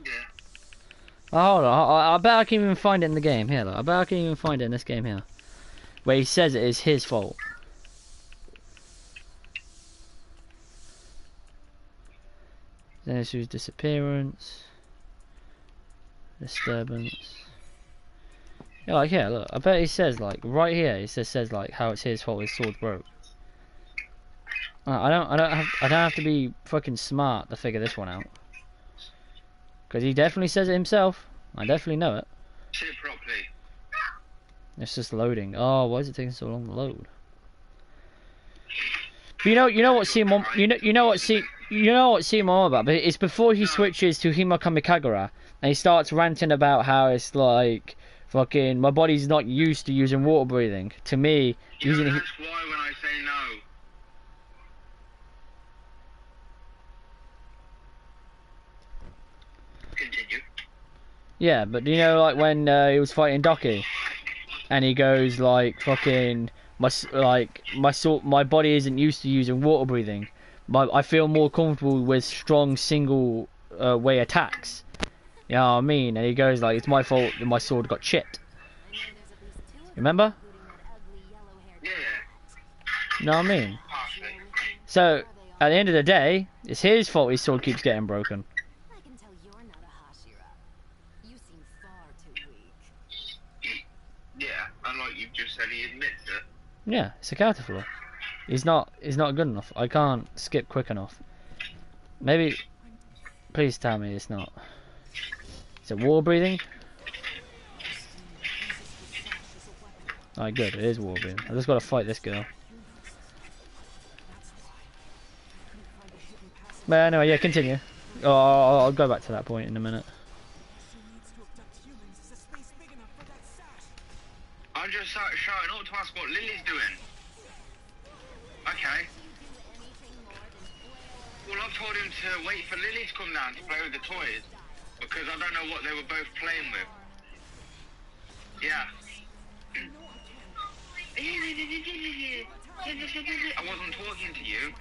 Yeah. Oh, hold on, I bet I can even find it in the game. Here, look. I bet I can even find it in this game here. Where he says it is his fault. Zenitsu's disappearance. Disturbance. Yeah, like here, look. I bet he says like right here. He says like how it's his fault his sword broke. I don't have to be fucking smart to figure this one out. Because he definitely says it himself. I definitely know it. Say it properly. It's just loading. Oh, why is it taking so long to load? But you know what scene you know what scene I'm on about. But it's before he switches to Himakami Kagura and he starts ranting about how it's like fucking my body's not used to using water breathing. To me, using That's why when I say no. Continue. yeah, but you know like when he was fighting Doki and he goes like fucking my body isn't used to using water breathing. I feel more comfortable with strong single way attacks. You know what I mean? And he goes like, it's my fault that my sword got chipped. Remember? Yeah. You know what I mean? Partially. So, at the end of the day, it's his fault his sword keeps getting broken. I can tell you're not a Hashira. You seem far too weak. Yeah, and like you've just said, he admits it. Yeah, it's a character flaw. He's not good enough. I can't skip quick enough. Maybe, please tell me it's not. Is it water breathing? Alright, good, it is water breathing. I just gotta fight this girl. But anyway, yeah, continue. Oh, I'll go back to that point in a minute. I'm just shouting out to ask what Lily's doing. Okay. told him to wait for Lily to come down to play with the toys because I don't know what they were both playing with. Yeah. I wasn't talking to you.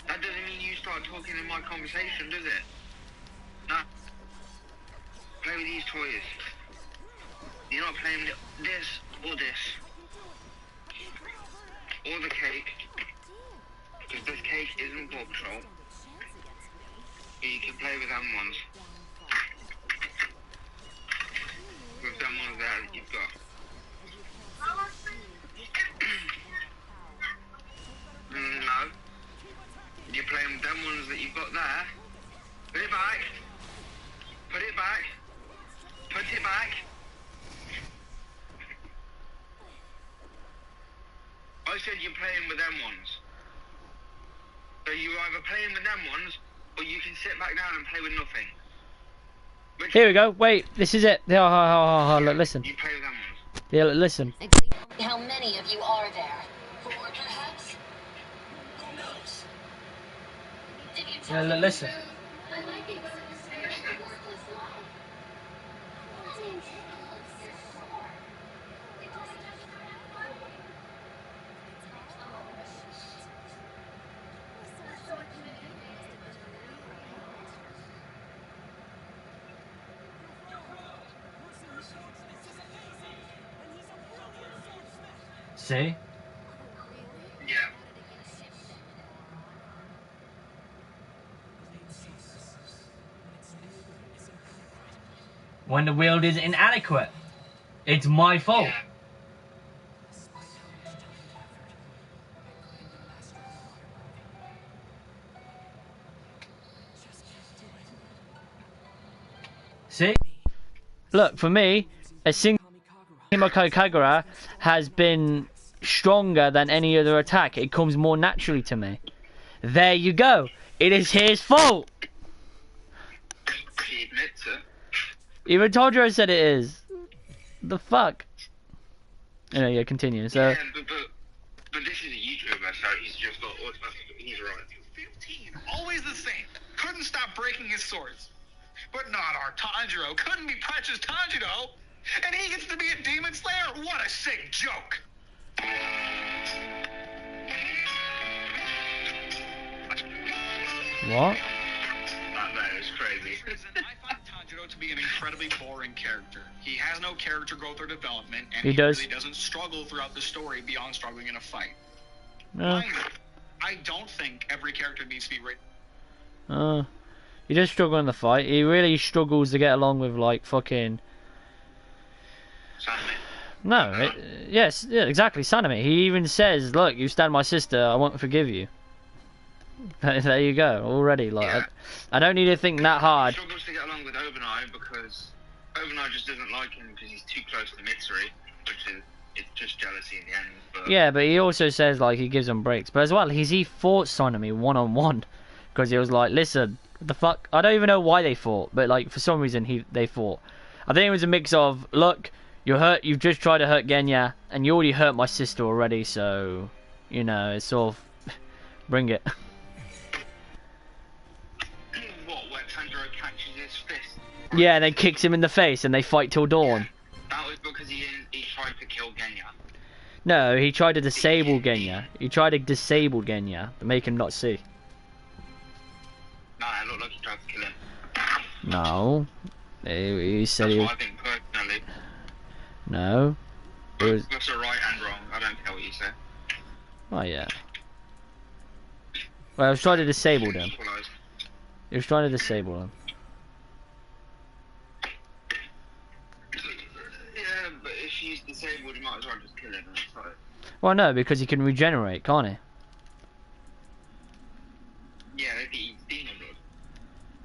That doesn't mean you start talking in my conversation, does it? No. Play with these toys. You're not playing with this or this. Or the cake. Because this cake isn't Paw Patrol. You can play with them ones. With them ones there that you've got. No. You're playing with them ones that you've got there. Put it back. Put it back. Put it back. I said you're playing with them ones. So you're either playing with them ones, or you can sit back down and play with nothing. Here we go. Wait, this is it. Look, listen. You play with them ones. Yeah, look, listen. Exactly how many of you are there? 4 perhaps? Who knows? Did you Yeah, look, listen. I like it. Worthless lie. See? Yeah. When the wield is inadequate, it's my fault. Yeah. See? Look, for me, a single Himiko Kagura has been stronger than any other attack. It comes more naturally to me. There you go. It is his fault. He admits it. Even Todro said it is. The fuck? Anyway, yeah, continue. So. Yeah, but this is a YouTuber, so he's just got automatically. He's right. 15, always the same. Couldn't stop breaking his swords. But not our Tanjiro. Couldn't be Precious Tanjiro. And he gets to be a demon slayer? What a sick joke. What? That is crazy. I find Tanjiro to be an incredibly boring character. He has no character growth or development, and He does. really doesn't struggle throughout the story beyond struggling in a fight. No. I don't think every character needs to be rated. He does struggle in the fight. He really struggles to get along with, like, fucking... Sanemi. No, yes, yeah, exactly, Sanemi. He even says, look, you stand my sister, I won't forgive you. There you go, already, like, Yeah. I don't need to think that He hard. struggles to get along with Obanai because Obanai just doesn't like him because he's too close to Mitsuri, which is it's just jealousy in the end. But Yeah, but he also says, like, he gives him breaks. But as well, he fought Sanemi one-on-one. Because he was like, listen, what the fuck? I don't even know why they fought, but, like, for some reason, they fought. I think it was a mix of, look, you've just tried to hurt Genya, and you already hurt my sister already, so, you know, it's sort of, bring it. what, where Tanjiro catches his fist? Yeah, and then kicks him in the face, and they fight till dawn. That was because he tried to kill Genya. No, he tried to disable Genya. He tried to disable Genya to make him not see. No, it looked like he tried to kill him. No. He said That's he what was... I think personally. No. It was... That's a right and wrong. I don't care what you say. Oh, yeah. Well, I was trying to disable them. Equalised. He was trying to disable them. Yeah, but if he's disabled, you might as well just kill him. That's right. Well, no, because he can regenerate, can't he? Yeah, if he eats demon blood.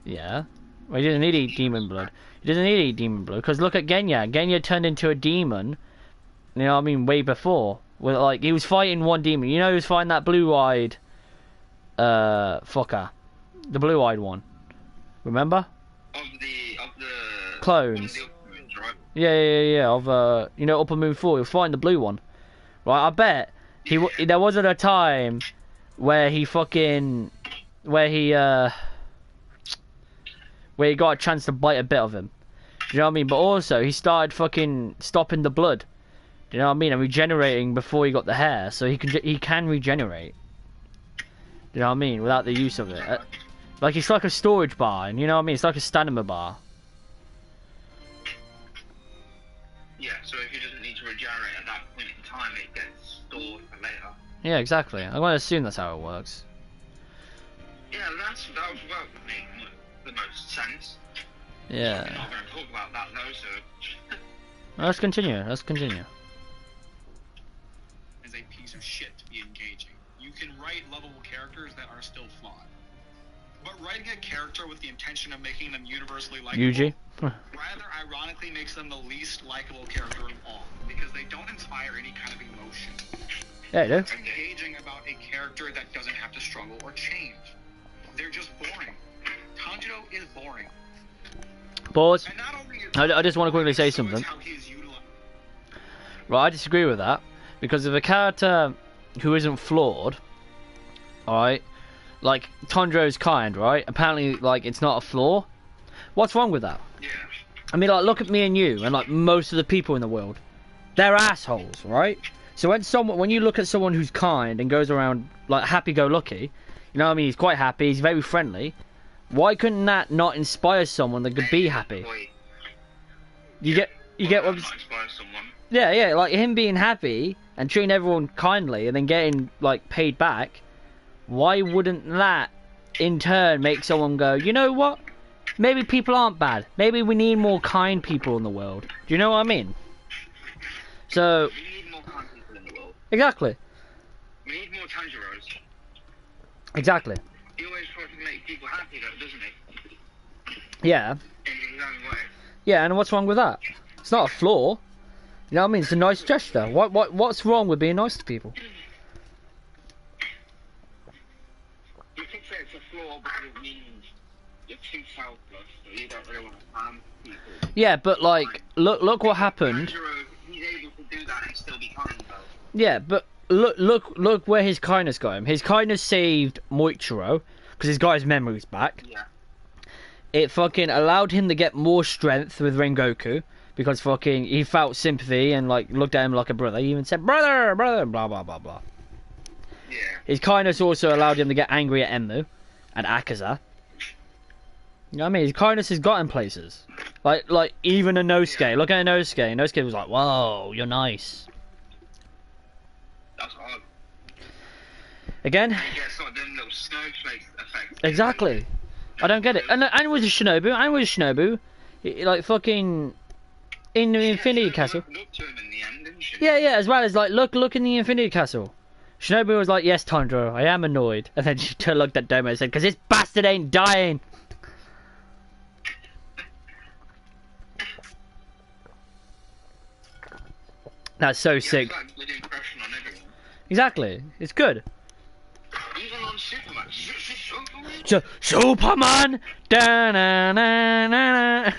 Yeah. Well, he doesn't need to eat demon blood. He doesn't need to eat demon blood, because look at Genya. Genya turned into a demon, you know what I mean, way before. Well, like, he was fighting one demon. You know he was fighting that blue-eyed... fucker. The blue-eyed one. Remember? Of the Clones. Of the upper moons, right? Yeah, of, you know, Upper Moon 4. He was fighting the blue one. Right, I bet there wasn't a time where he fucking where he got a chance to bite a bit of him. Do you know what I mean? But also he started fucking stopping the blood. Do you know what I mean? And regenerating before he got the hair, so he can regenerate. Do you know what I mean? Without the use of it, like it's like a storage bar, and you know what I mean? It's like a stamina bar. Yeah, so if he doesn't need to regenerate at that point in time, it gets stored for later. Yeah, exactly. I'm gonna assume that's how it works. Yeah, that would make the most sense. Yeah. We're not going to talk about that though, so. Let's continue. Let's continue. Is a piece of shit to be engaging. You can write lovable characters that are still flawed. But writing a character with the intention of making them universally likable Yuji. rather ironically makes them the least likable character of all, because they don't inspire any kind of emotion. Yeah, you do. It's engaging about a character that doesn't have to struggle or change. They're just boring. Tanjiro is boring. Pause. And not only is I just want to quickly say so is something. how he is utilized. Right, I disagree with that. Because if a character who isn't flawed, alright, like Tanjiro's kind, right? Apparently, like, it's not a flaw. What's wrong with that? Yeah. I mean, like, look at me and you, and like most of the people in the world. They're assholes, right? So when you look at someone who's kind and goes around like happy-go-lucky, you know what I mean? He's quite happy, he's very friendly. Why couldn't that not inspire someone that could be happy? You get what I'm Inspire someone. Yeah, like him being happy and treating everyone kindly and then getting like paid back. Why wouldn't that in turn make someone go, you know what? Maybe people aren't bad. Maybe we need more kind people in the world. Do you know what I mean? So We need more kind people in the world. exactly. We need more Tanjiros. Exactly. He always tries to make people happy though, doesn't he? Yeah. In his own way. Yeah, and what's wrong with that? It's not a flaw. You know what I mean? It's a nice gesture. What's wrong with being nice to people? You think that it's a flaw because it means you're too selfless, so you don't really want to harm people. Yeah, but like, look what happened. Tanjiro, he's able to do that and still be kind though. Yeah, but look where his kindness got him. His kindness saved Moichiro because he's got his memories back. Yeah. It fucking allowed him to get more strength with Rengoku because fucking he felt sympathy and like looked at him like a brother. He even said brother, blah blah blah blah. Yeah. His kindness also allowed him to get angry at Enmu and Akaza. You know what I mean? His kindness has got him places. Like even Inosuke. Look at Inosuke. Inosuke was like, whoa, you're nice. That's hard. Again? You get sort of them little snowflake effects. Exactly. I don't get it. And with Shinobu. Like fucking in the Infinity Castle. Looked to him in the end, didn't she? Yeah, as well as like look in the Infinity Castle. Shinobu was like, yes, Tanjiro, I am annoyed. And then she looked at Domo and said, because this bastard ain't dying. That's so sick. Like, good impression on everyone. Exactly. It's good. Even on Superman. Superman! Da-na-na-na-na.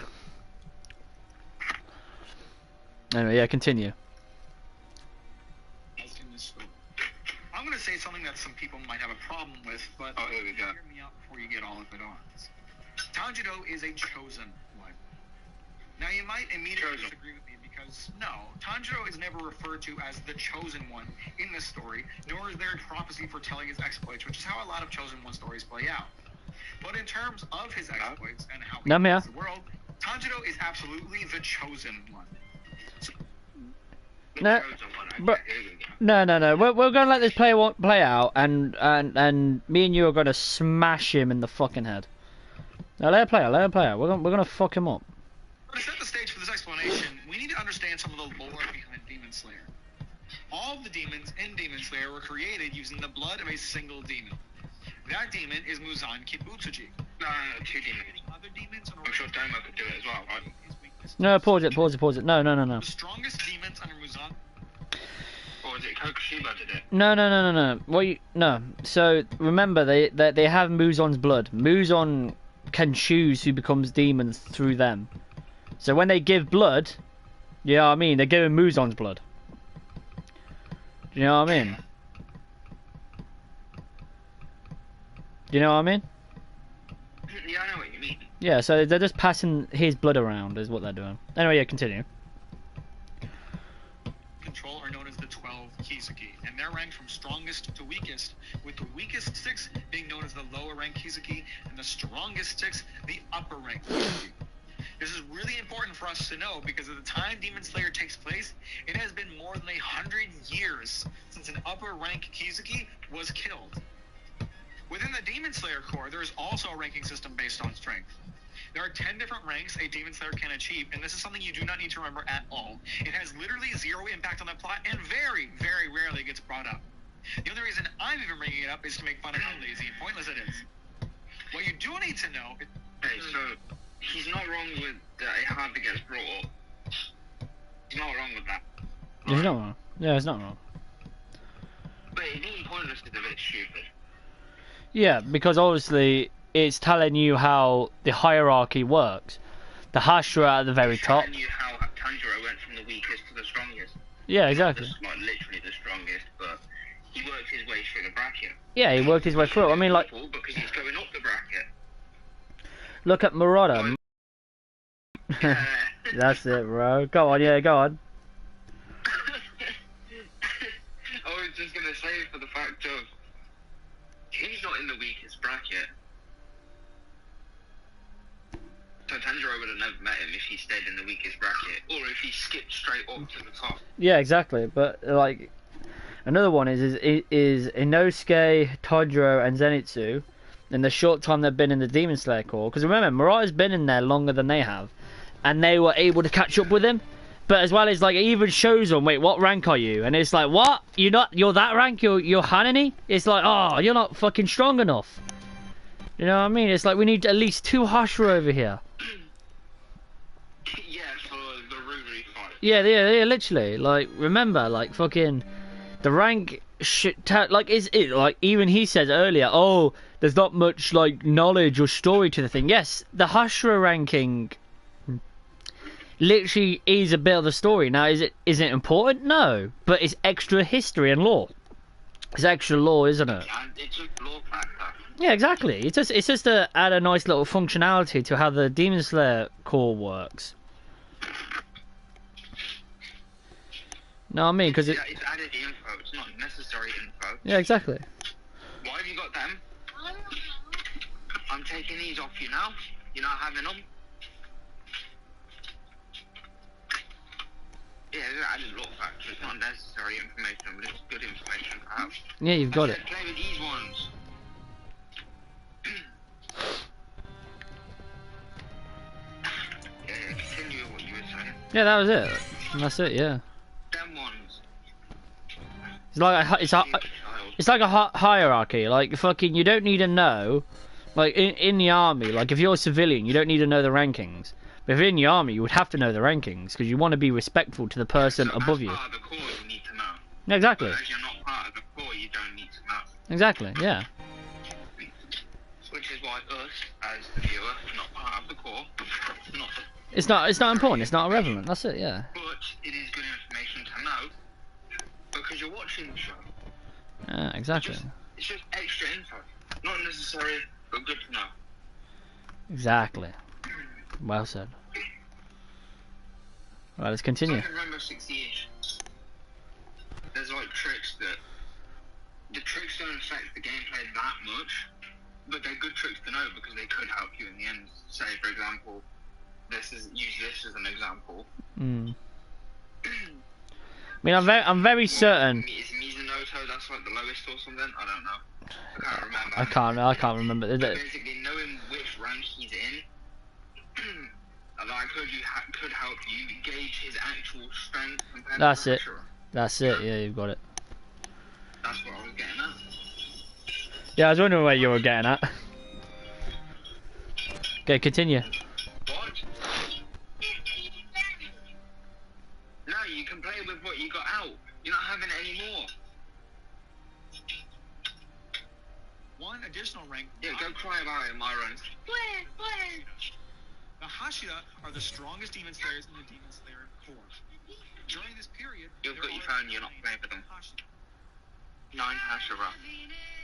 Anyway, yeah, continue. I'm going to say something that some people might have a problem with, but here we go. hear me out before you get all of it on. Tanjiro is a chosen one. Now, you might immediately disagree with me because, no, Tanjiro is never referred to as the chosen one in this story, nor is there a prophecy foretelling his exploits, which is how a lot of chosen one stories play out. But in terms of his exploits and how he Namia. sees the world, Tanjiro is absolutely the chosen one. No, but no. We're gonna let this play out, and me and you are gonna smash him in the fucking head. Now let it play out. We're gonna fuck him up. To set the stage for this explanation, we need to understand some of the lore behind Demon Slayer. All of the demons in Demon Slayer were created using the blood of a single demon. That demon is Muzan Kibutsuji. No, two demons. Other demons I'm sure Domo could do it as well, right? No, pause it. No. The strongest demons under Muzan. Or was it Kokushiba did it? No. No. So remember, they have Muzan's blood. Muzan can choose who becomes demons through them. So when they give blood, you know what I mean? They're giving Muzan's blood. Do you know what I mean? Do you know what I mean? Yeah, I know what you mean. Yeah, so they're just passing his blood around, is what they're doing. Anyway, yeah, continue. Control are known as the 12 Kizuki, and they're ranked from strongest to weakest, with the weakest 6 being known as the lower rank Kizuki, and the strongest 6 the upper rank Kizuki. This is really important for us to know because at the time Demon Slayer takes place, it has been more than 100 years since an upper rank Kizuki was killed. Within the Demon Slayer Corps, there is also a ranking system based on strength. There are 10 different ranks a Demon Slayer can achieve, and this is something you do not need to remember at all. It has literally zero impact on the plot and very, very rarely gets brought up. The only reason I'm even bringing it up is to make fun of how lazy and pointless it is. What you do need to know is... Okay, so he's not wrong with that it hardly gets brought up. He's not wrong with that. He's not wrong. Yeah, he's not wrong. But it being pointless is a bit stupid. Yeah, because obviously it's telling you how the hierarchy works. The Hashira at the very top. Telling you how Tanjiro went from the weakest to the strongest. Yeah, exactly. Not literally the strongest, but he worked his way through the bracket. Yeah, he worked his way through it. I mean, like... Because he's going up the bracket. Look at Murata. Yeah. That's it, bro. Go on, yeah, go on. I was just going to say for the fact of... He's not in the weakest bracket. So Tanjiro would have never met him if he stayed in the weakest bracket, or if he skipped straight up to the top. Yeah, exactly. But like, another one is Inosuke, Tanjiro, and Zenitsu. In the short time they've been in the Demon Slayer Corps, because remember, Murata's been in there longer than they have, and they were able to catch up with him. But as well as like, it even shows them, wait, what rank are you? And it's like, what? You're that rank? You're Hanani? It's like, oh, you're not fucking strong enough. You know what I mean? It's like, we need at least 2 Hashira over here. Yeah, for the Ruri fight. Yeah, literally. Like, remember, like, fucking, the rank like, is it, like, even he said earlier, oh, there's not much, like, knowledge or story to the thing. Yes, the Hashira ranking literally is a bit of the story. Now, is it important? No, but it's extra history and lore. It's extra lore, isn't it? And it's just lore factor. Yeah, exactly. It's just to add a nice little functionality to how the Demon Slayer Corps works. No, I mean, because it's added info. It's not necessary info. Yeah, exactly. Why have you got them? I'm taking these off you now. You're not having them. Yeah, I didn't look back, so it's not necessary information, but it's good information to have. Yeah, you've got it. Play with these ones. Yeah, continue what you were saying. Yeah, that was it. That's it, yeah. Them ones. It's like a hierarchy. Like, fucking, you don't need to know. Like, in the army, like, if you're a civilian, you don't need to know the rankings. But if you're in the army, you would have to know the rankings, because you want to be respectful to the person above you. As part of the Corps, you need to know. Yeah, exactly. But as you're not part of the Corps, you don't need to know. Exactly, yeah. Which is why us, as the viewer, not part of the Corps, not... It's not important, it's not irrelevant, that's it, yeah. But it is good information to know, because you're watching the show. Yeah, exactly. It's just extra info. Not necessary, but good to know. Exactly. Well said. Right, let's continue. It's like in Rainbow Six Siege. There's like tricks that... The tricks don't affect the gameplay that much, but they're good tricks to know because they could help you in the end. Say, for example, use this as an example. I mean, I'm very certain. Is Mizunoto, that's like the lowest or something? I don't know. I can't remember. I can't remember. Basically, knowing which rank he's in, like could help you gauge his actual strength. That's it. That's it. Yeah, you've got it. That's what I was getting at. Yeah, I was wondering where you were getting at. Okay, continue. What? No, you can play with what you got out. You're not having any more. One additional rank. Yeah, go cry about it, Myron. The Hashira are the strongest demon slayers in the Demon Slayer Corps. During this period, You've got your phone, you're not playing with them. 9 Hashira.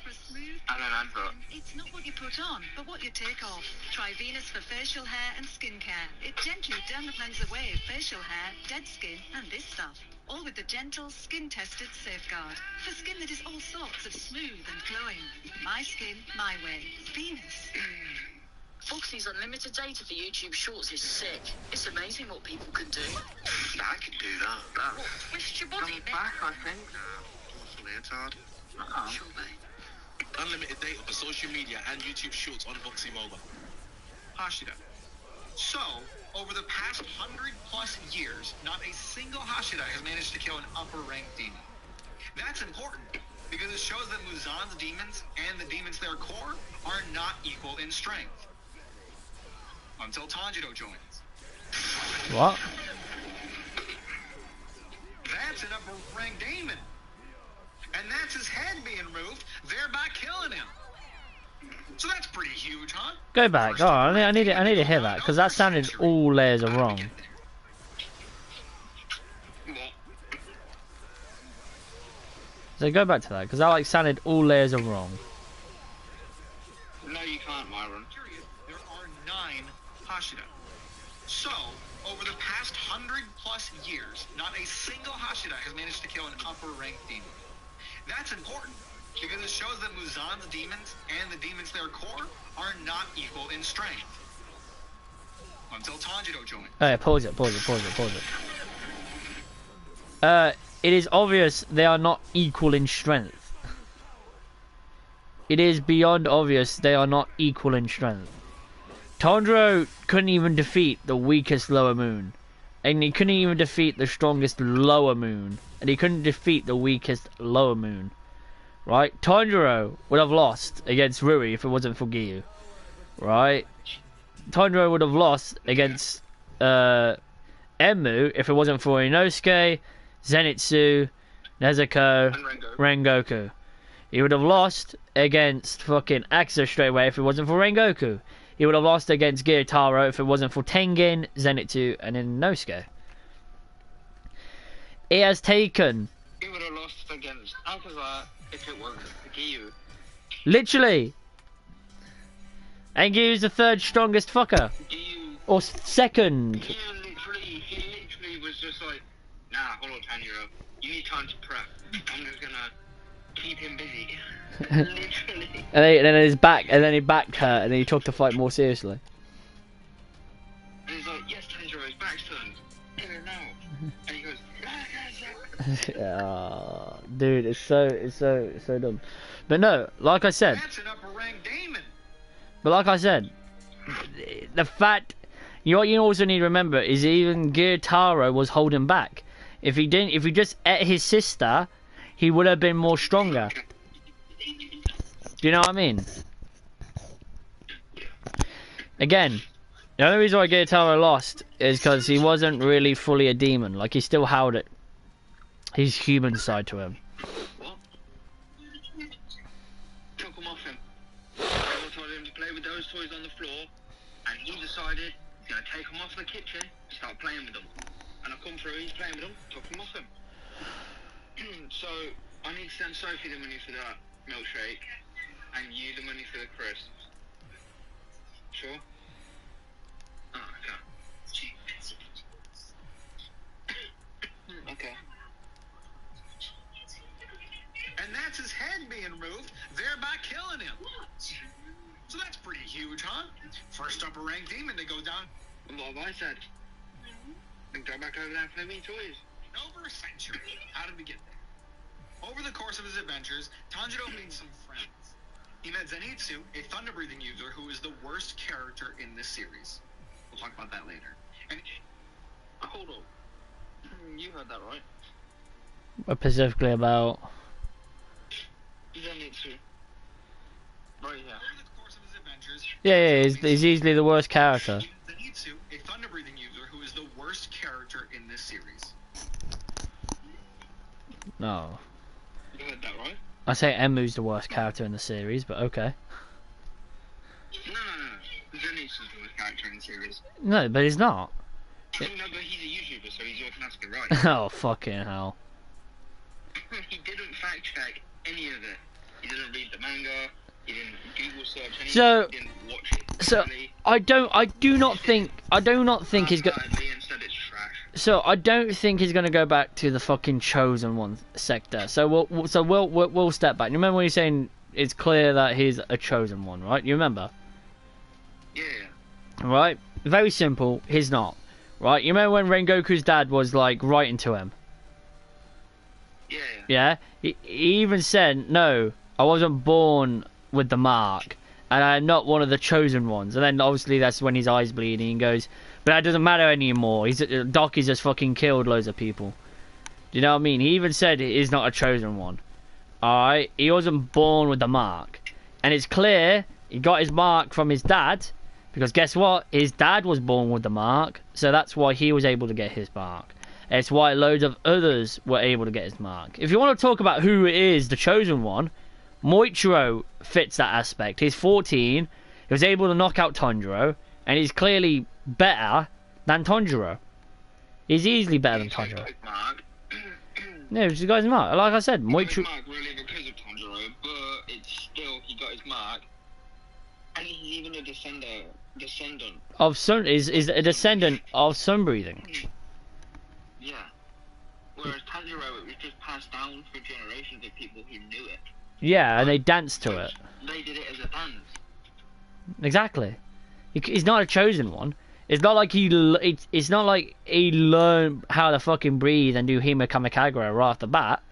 For smooth, And an advert. it's not what you put on, but what you take off. Try Venus for facial hair and skincare. It gently dermaplans away facial hair, dead skin, and this stuff. All with the gentle, skin-tested safeguard. For skin that is all sorts of smooth and glowing. My skin, my way. Venus. Foxy's unlimited data for YouTube Shorts is sick. It's amazing what people can do. I could do that. That. Twist your body, Come mate. back, I think. What's the leotard? Sure, mate. Unlimited data for social media and YouTube Shorts on Foxy Mobile. Hashira. So, over the past 100+ years, not a single Hashira has managed to kill an upper-ranked demon. That's important, because it shows that Muzan's demons and the demons their core are not equal in strength. Until Tanjiro joins. What? That's an upper-ranked demon. And that's his head being removed, thereby killing him. So that's pretty huge, huh? Go back. Oh, I need to hear that because that sounded all layers of wrong. So go back to that because that like sounded all layers of wrong. No, you can't, Myron. There are 9 Hashira. So, over the past 100+ years, not a single Hashira has managed to kill an upper-ranked demon. That's important, because it shows that Muzan's demons and the demons their core are not equal in strength. Until Tanjiro joins. Alright, pause it. It is obvious they are not equal in strength. It is beyond obvious they are not equal in strength. Tanjiro couldn't even defeat the weakest lower moon. And he couldn't even defeat the strongest lower moon. And he couldn't defeat the weakest lower moon. Right? Tanjiro would have lost against Rui if it wasn't for Giyu. Right? Tanjiro would have lost against Enmu if it wasn't for Inosuke, Zenitsu, Nezuko, And Rengoku. He would have lost against fucking Axel straight away if it wasn't for Rengoku. He would have lost against Gyutaro if it wasn't for Tengen, Zenitsu, and Inosuke. It has taken... He would have lost against Alcazar if it wasn't for Giyu. Literally! And Gyu's the third strongest fucker. Giyu, Or second. he literally was just like, nah, hold on, Tanjiro. You need time to prep. I'm just gonna keep him busy. Literally. And then he backed her, and then he took the fight more seriously. And he's like, yes, Tanjiro, his back's turned. Kill him now. And he goes, Dude, it's so dumb. But no, like I said. That's an upper-ranked demon. But like I said, the fact, what you also need to remember is even Gyutaro was holding back. If he just ate his sister, he would have been more stronger. Do you know what I mean? Again, the only reason why Gyutaro lost is because he wasn't really fully a demon. Like, he still held it. His human side to him. what? Took him off him. I told him to play with those toys on the floor, and he decided he's going to take them off the kitchen and start playing with them. And I come through, he's playing with them, took them off him. So, I need to send Sophie the money for that milkshake, and you the money for the crisps. Sure? Oh, okay. Okay. And that's his head being removed, thereby killing him. So that's pretty huge, huh? First upper-ranked demon to go down. And what have I said? And go back over there and play with toys. Over a century. How did we get there? Over the course of his adventures, Tanjiro made some friends. He met Zenitsu, a thunder-breathing user who is the worst character in this series. We'll talk about that later. And Hold on. You heard that right. Specifically about... Zenitsu. Right here. over the course of his adventures, Yeah, he's easily the worst character. Zenitsu, a thunder-breathing user who is the worst character in this series. No. You heard that right? I say Emu's the worst character in the series, but okay. No. Zenitsu's the worst character in the series. No, but he's not. No, but he's a YouTuber, so he's automatically right. Oh, fucking hell. He didn't fact check. any of it. He didn't read the manga. He didn't Google search anything. So, he didn't watch it. so Really. I do not think he's going. Instead it's trash. So I don't think he's going to go back to the fucking chosen one sector. So we'll step back. You remember when you're saying it's clear that he's a chosen one, right? You remember? Yeah. Right. Very simple. He's not. Right. You remember when Rengoku's dad was like writing to him? Yeah. Yeah. He even said, "No, I wasn't born with the mark, and I'm not one of the chosen ones." And then obviously that's when his eyes bleeding and goes, "But that doesn't matter anymore. Doc has just fucking killed loads of people." Do you know what I mean? He even said he's not a chosen one. Alright? He wasn't born with the mark. And it's clear he got his mark from his dad, because guess what? His dad was born with the mark, so that's why he was able to get his mark. It's why loads of others were able to get his mark. If you want to talk about who is the chosen one, Moichiro fits that aspect. He's 14, he was able to knock out Tanjiro, and he's clearly better than Tanjiro. He's easily better than Tanjiro. No, he's got his mark. Like I said, Moichiro. Mark really because of Tanjiro, but it's still he got his mark, and he's even a descendant Of sun is a descendant of sunbreathing. Yeah. Whereas Tanjiro, it was just passed down through generations of people who knew it. Yeah, and they danced to it. They did it as a dance. Exactly. He's not a chosen one. It's not like it's not like he learned how to fucking breathe and do Hime Kamikagura right off the bat.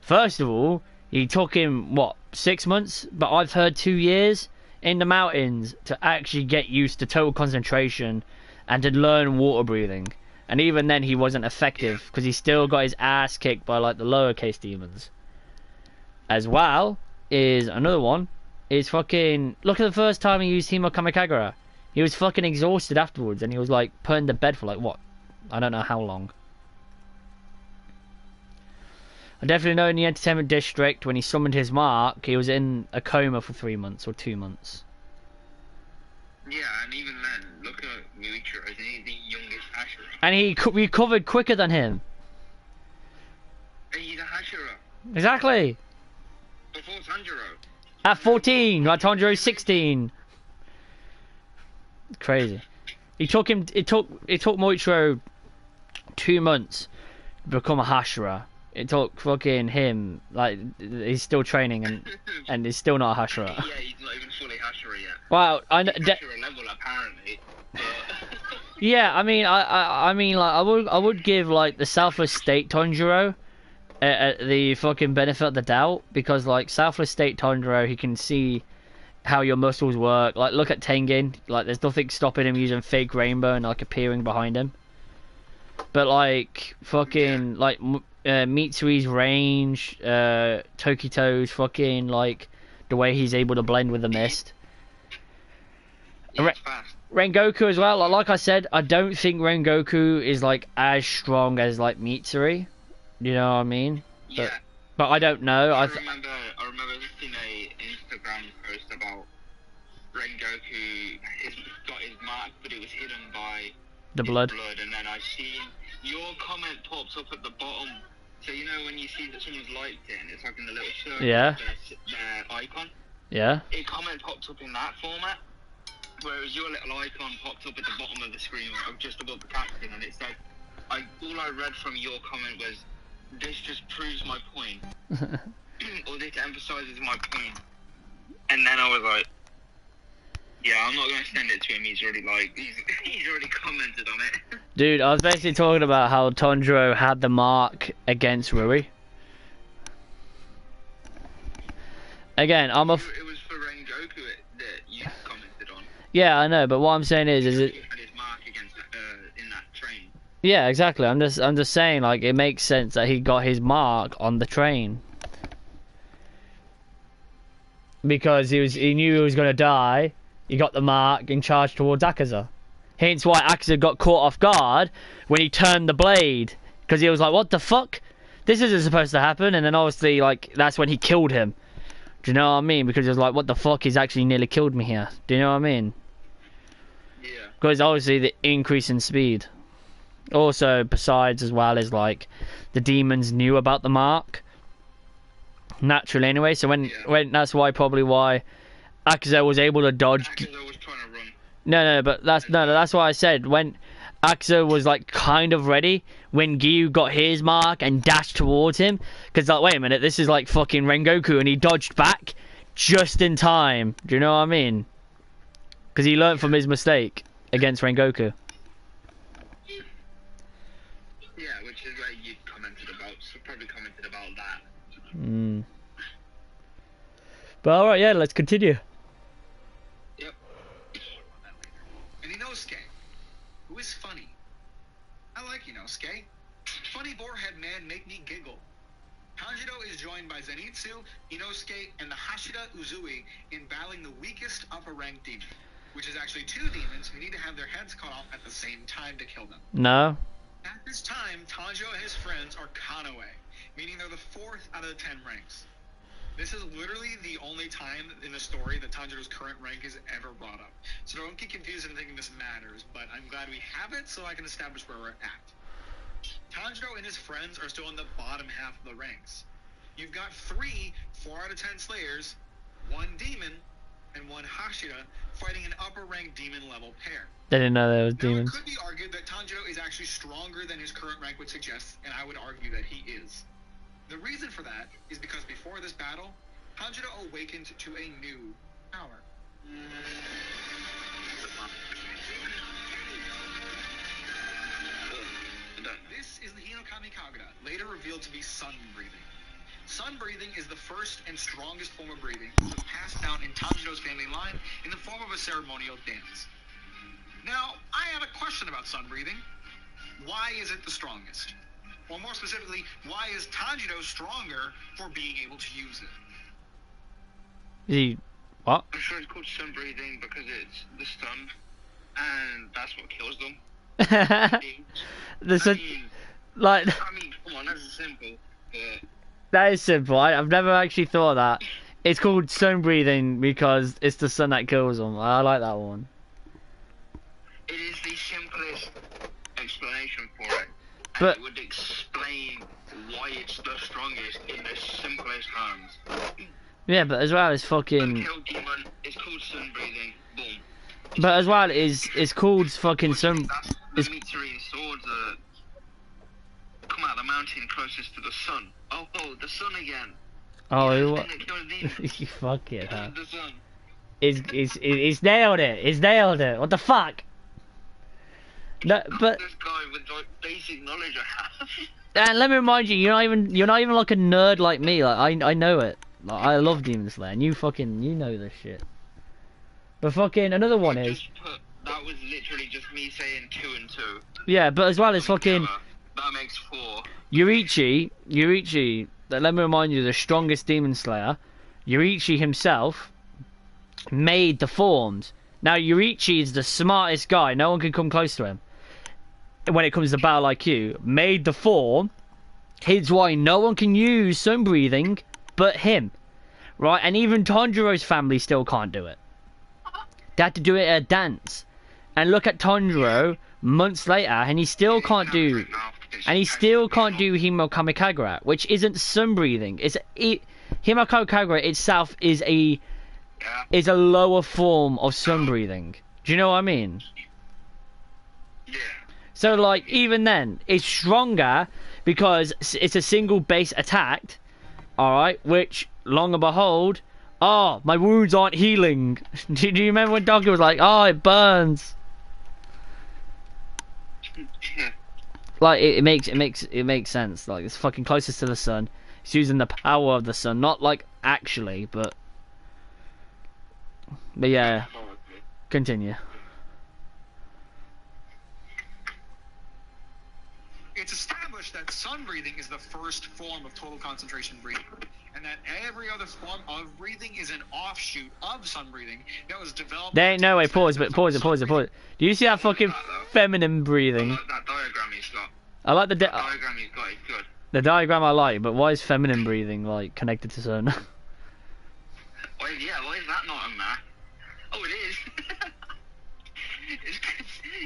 First of all, it took him what 6 months, but I've heard 2 years in the mountains to actually get used to total concentration and to learn water breathing. And even then, he wasn't effective because he still got his ass kicked by like the lowercase demons. As well is another one. Is fucking look at the first time he used Hime Kamikagura. He was fucking exhausted afterwards, and he was like put in the bed for like what? I don't know how long. I definitely know in the entertainment district when he summoned his mark, he was in a coma for 3 months or 2 months. Yeah, and even then, look at Muichiro, isn't he the youngest Hashira? And he recovered quicker than him. He's a Hashira. Exactly. Before Tanjiro. At 14, right? Tanjiro's 16. Crazy. It took Moichiro 2 months to become a Hashira. It took fucking him, like, he's still training and he's still not a Hashira. Yeah, he's not even fully Hashira yet. Wow, I know. Hashira level apparently. But... yeah, I mean, I mean, like, I would give like the Southwest State Tanjiro the fucking benefit of the doubt, because like Southwest State Tanjiro, he can see how your muscles work. Like, look at Tengen. Like, there's nothing stopping him using fake rainbow and like appearing behind him. But like fucking like Mitsui's range, Tokito's fucking like the way he's able to blend with the mist. Rengoku as well. Like I said, I don't think Rengoku is like as strong as like Mitsuri. You know what I mean? Yeah. But I don't know. I remember seeing a Instagram post about Rengoku got his mark, but it was hidden by the blood. And then I seen your comment popped up at the bottom. So you know when you see that someone's liked it and it's like in the little circle, yeah, their icon. Yeah. A comment popped up in that format, whereas your little icon popped up at the bottom of the screen, just above the caption, and it said, all I read from your comment was, "This just proves my point," or "This emphasizes my point." And then I was like, "Yeah, I'm not gonna send it to him. He's already commented on it." Dude, I was basically talking about how Tanjiro had the mark against Rui. Again, it was for Rengoku that you commented on. Yeah, I know, but what I'm saying is it. He had his mark against in that train. Yeah, exactly. I'm just saying, like, it makes sense that he got his mark on the train because he knew he was gonna die. He got the mark and charged towards Akaza. Hence why Akaza got caught off guard when he turned the blade, because he was like, "What the fuck? This isn't supposed to happen." And then obviously, like, that's when he killed him. Do you know what I mean? Because he was like, "What the fuck? He's actually nearly killed me here." Do you know what I mean? Yeah. Because obviously the increase in speed. Also, besides as well as like the demons knew about the mark. naturally anyway. So when that's probably why Akazo was able to dodge. Akazo was trying to run. No, but that's why I said when Akazo was like kind of ready when Gyu got his mark and dashed towards him, because like, wait a minute, this is like fucking Rengoku, and he dodged back just in time. Do you know what I mean? Because he learned from his mistake against Rengoku. Yeah, which is where you commented about. So probably commented about that. Mm. But alright, yeah, let's continue. Yep. And Inosuke, who is funny. I like Inosuke. Funny boarhead man make me giggle. Tanjiro is joined by Zenitsu, Inosuke, and the Hashira Uzui in battling the weakest upper rank demon, which is actually 2 demons who need to have their heads cut off at the same time to kill them. No. At this time, Tanjiro and his friends are Kanoe, meaning they're the 4th out of the 10 ranks. This is literally the only time in the story that Tanjiro's current rank is ever brought up. So don't get confused in thinking this matters, but I'm glad we have it so I can establish where we're at. Tanjiro and his friends are still in the bottom half of the ranks. You've got 3 4 out of 10 slayers, 1 demon, and 1 Hashira fighting an upper rank demon level pair. They didn't know there was Now, demons. it could be argued that Tanjiro is actually stronger than his current rank would suggest, and I would argue that he is. The reason for that is because before this battle, Tanjiro awakened to a new power. This is the Hinokami Kagura, later revealed to be sun breathing. Sun breathing is the first and strongest form of breathing, which was passed down in Tanjiro's family line in the form of a ceremonial dance. Now, I have a question about sun breathing. Why is it the strongest? Or more specifically, why is Tanjiro stronger for being able to use it? What? I'm sure it's called sun breathing because it's the sun, and that's what kills them. There's I mean, come on, that's simple. But that is simple. I've never actually thought of that. It's called sun breathing because it's the sun that kills them. I like that one. It is the simplest explanation for it. And But it would explain why it's the strongest in the simplest terms. yeah, but as well as fucking. Kill demon, it's called sun breathing. Boom. But as well it's called fucking sun. The Mitsuri swords come out of the mountain closest to the sun. Oh, the sun again. Oh, what? You fuck it, huh? The sun. It's nailed it. It's nailed it. What the fuck? No, but this guy with like basic knowledge I have. and let me remind you, you're not even like a nerd like me. Like I know it. Like, I love Demon Slayer, and you know this shit. But fucking another one is. That was literally just me saying 2 and 2. Yeah, but as well as fucking. That makes 4. Yuriichi. Let me remind you, the strongest Demon Slayer, Yuriichi himself, made the forms. Now Yuriichi is the smartest guy. No one can come close to him. When it comes to battle IQ, made the form. Here's why no one can use sun breathing but him, right? And even Tanjiro's family still can't do it. They had to do it at a dance. And look at Tanjiro months later, and he still can't do. And he still can't do Hinokami Kagura, which isn't sun breathing. Hinokami Kagura itself is a lower form of sun breathing. Do you know what I mean? Yeah. So like even then, it's stronger because it's a single base attack. All right, which long and behold, oh, my wounds aren't healing. Do you remember when Doggy was like, oh, it burns? Like it makes sense. Like it's fucking closest to the sun. It's using the power of the sun, not like actually, but yeah. Continue. It's established that sun breathing is the first form of total concentration breathing, and that every other form of breathing is an offshoot of sun breathing that was developed. There ain't no way. Pause it. Do you see that fucking feminine breathing? That diagram he's got. I like the diagram he's got. It's good. The diagram I like, but why is feminine breathing like connected to sun? Why is that not on there? Oh, it is.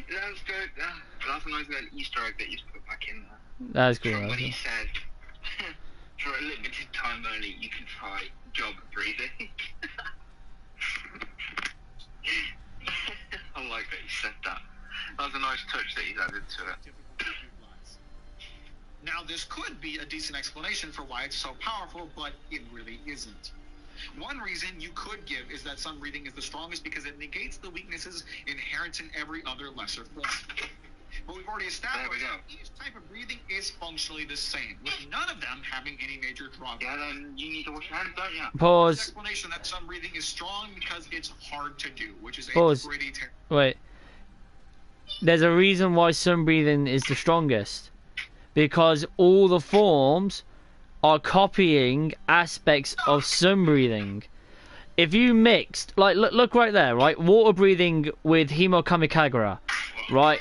That's good. That's a nice little Easter egg that you put back in there. That's cool. From when he said, for a limited time. time only, you can try jog breathing. I like that you said that. That was a nice touch that he's added to it. Now, this could be a decent explanation for why it's so powerful, but it really isn't. One reason you could give is that sun breathing is the strongest because it negates the weaknesses inherent in every other lesser form. But we've already established that each type of breathing is functionally the same, with none of them having any major drawbacks. Yeah, then you need to wash your hands, don't you? Pause. The explanation that sun breathing is strong because it's hard to do, which is Pause. a pretty Wait. There's a reason why sun breathing is the strongest. Because all the forms are copying aspects of sun breathing. If you mixed, like, look right there, right? Water breathing with Himo Kamikagura, right?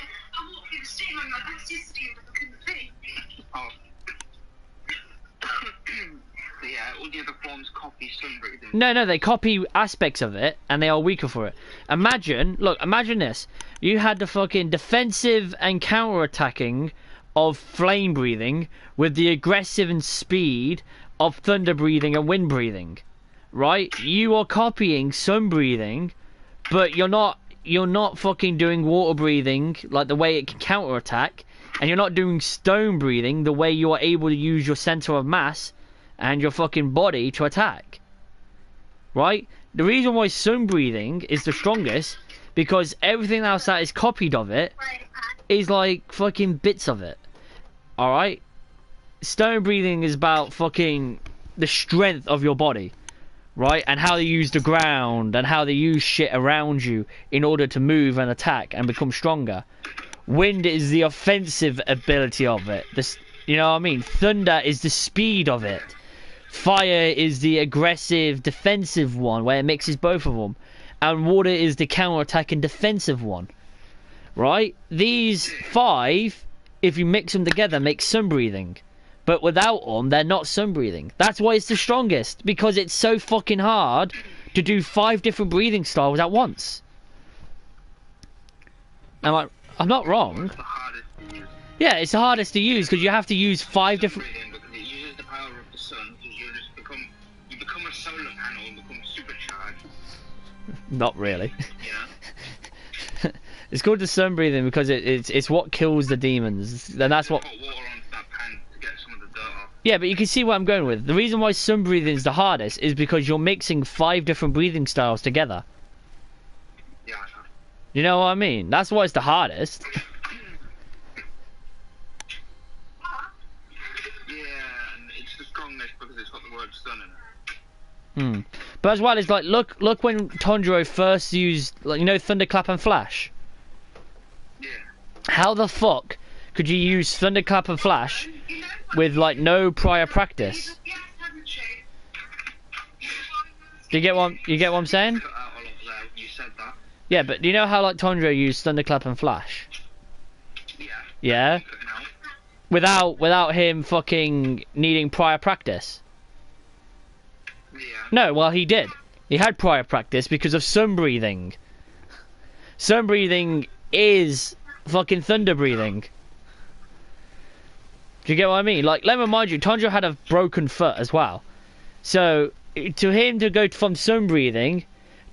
Yeah, all the other forms copy sun breathing. No, they copy aspects of it, and they are weaker for it. Imagine this. You had the fucking defensive and counter-attacking of flame breathing with the aggressive and speed of thunder breathing and wind breathing, right? You are copying sun breathing, but you're not fucking doing water breathing like the way it can counterattack, and you're not doing stone breathing the way you are able to use your center of mass and your fucking body to attack, right? The reason why sun breathing is the strongest because everything else that is copied of it is like fucking bits of it. Alright? Stone breathing is about fucking the strength of your body. Right? And how they use the ground and how they use shit around you in order to move and attack and become stronger. Wind is the offensive ability of it. You know what I mean? Thunder is the speed of it. Fire is the aggressive defensive one where it mixes both of them. And water is the counter-attacking defensive one. Right? These 5, if you mix them together, make sun breathing. But without them, they're not sun breathing. That's why it's the strongest. Because it's so fucking hard to do 5 different breathing styles at once. I'm not wrong. Yeah, it's the hardest to use because you have to use 5 different... Because it uses the power of the sun, because you become a solar panel and become supercharged. Not really. Yeah. It's called the sun breathing because it's what kills the demons. And that's what... Put water onto that pan to get some of the dirt off. Yeah, but you can see what I'm going with. The reason why sun breathing is the hardest is because you're mixing 5 different breathing styles together. Yeah, I know. You know what I mean? That's why it's the hardest. Yeah, and it's the strongest because it's got the word sun in it. But as well, it's like, look when Tanjiro first used, like, you know, Thunderclap and Flash? Yeah. How the fuck could you use Thunderclap and Flash with, like, no prior practice? Do you get what I'm saying? Cut out a lot there, you said that. Yeah, but do you know how, like, Tanjiro used Thunderclap and Flash? Yeah. Yeah? Without him fucking needing prior practice? Yeah. No, well, he did. He had prior practice because of sun breathing. Sun breathing is fucking thunder breathing. Do you get what I mean? Like, let me remind you, Tanjiro had a broken foot as well. So, to him to go from sun breathing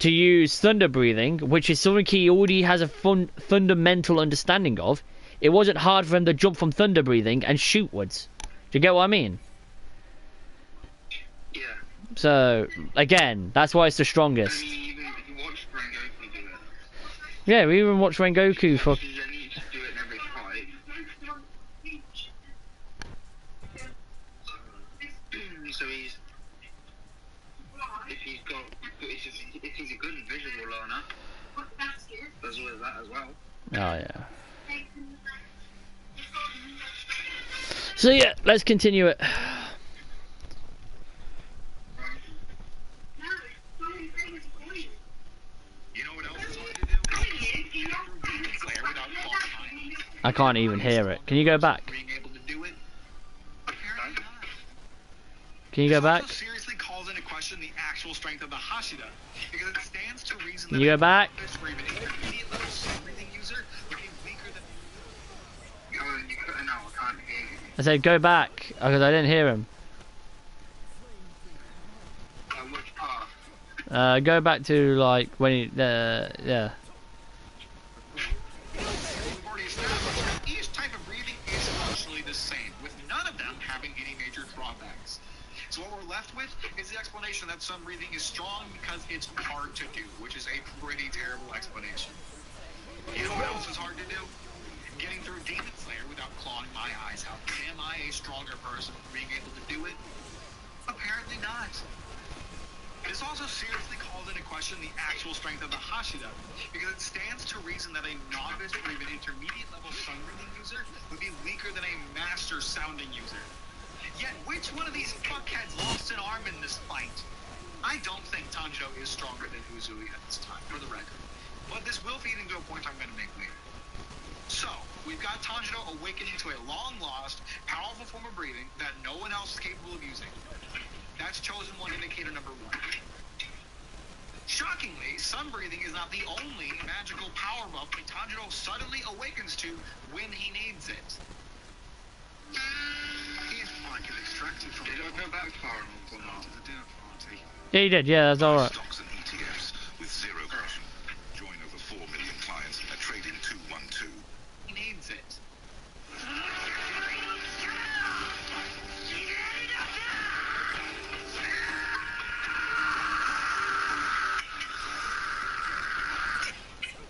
to use thunder breathing, which is something he already has a fundamental understanding of, it wasn't hard for him to jump from thunder breathing and shootwards. Do you get what I mean? Yeah. So, again, that's why it's the strongest. I mean, even if you watch Rengoku do it. Yeah, we even watched Rengoku for... You don't need to do it in every fight. So he's... If he's a good visual learner, there's always that as well. Oh, yeah. So, yeah, let's continue it. I can't even hear it. Can you go back? Can you go back? Seriously calls into question the actual strength of the Hashira, because it stands to reason Can you go back? I said go back because I didn't hear him. Go back to like when he, yeah. We've already established that each type of breathing is functionally the same, with none of them having any major drawbacks. So what we're left with is the explanation that some breathing is strong because it's hard to do, which is a pretty terrible explanation. You know what else is hard to do? Getting through Demon Slayer without clawing my eyes out. Am I a stronger person for being able to do it? Apparently not. It is also seriously called into question the actual strength of the Hashida, because it stands to reason that a novice or even intermediate level sun breathing user would be weaker than a master sounding user. Yet which one of these fuckheads lost an arm in this fight? I don't think Tanjiro is stronger than Uzui at this time, for the record. But this will feed into a point I'm going to make later. So, we've got Tanjiro awakening to a long-lost, powerful form of breathing that no one else is capable of using. That's Chosen One indicator number 1. Shockingly, sun breathing is not the only magical power buff that Tanjiro suddenly awakens to when he needs it. If I can extract it from... Did I go back far enough or not? To the dinner party. Yeah, you did. Yeah, that's all right. Stocks and ETFs with zero commission. Join over 4 million clients at trading 212. He needs it.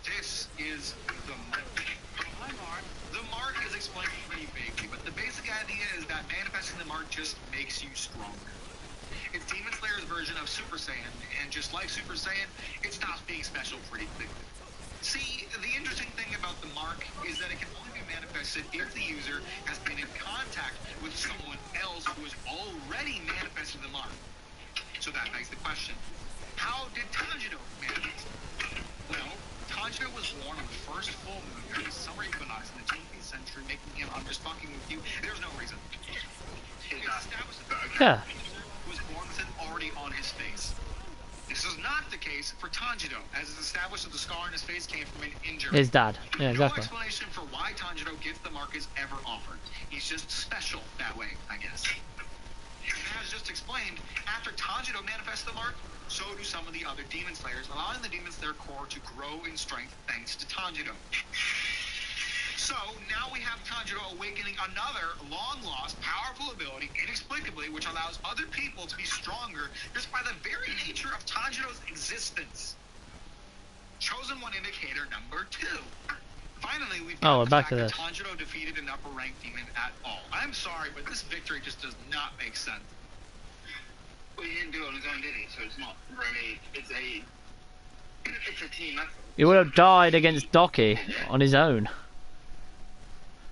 This is the mark. Hi, Mark. The mark is explained pretty vaguely, but the basic idea is that manifesting the mark just makes you stronger. It's Demon Slayer's version of Super Saiyan, and just like Super Saiyan, it stops being special pretty quickly. See, the interesting thing about the mark is that it can only be manifested if the user has been in contact with someone else who has already manifested the mark. So that begs the question, how did Tanjiro manifest it? Well, Tanjiro was born on the first full moon during the summer equinox in the 18th century, making him, I'm just fucking with you, there's no reason. It's established that Yeah. was born with it already on his face. This is not the case for Tanjiro, as it's established that the scar on his face came from an injury. His dad. Yeah, exactly. No explanation for why Tanjiro gets the mark is ever offered. He's just special that way, I guess. And as just explained, after Tanjiro manifests the mark, so do some of the other Demon Slayers, allowing the Demon Slayer core to grow in strength thanks to Tanjiro. So, now we have Tanjiro awakening another long-lost, powerful ability, inexplicably, which allows other people to be stronger just by the very nature of Tanjiro's existence. Chosen One indicator number 2. Finally, we've got we're the back fact to that this. Tanjiro defeated an upper-ranked demon at all. I'm sorry, but this victory just does not make sense. Well, he didn't do it on his own, did he? So it's not really... It's a team effort. He would have died against Doki on his own.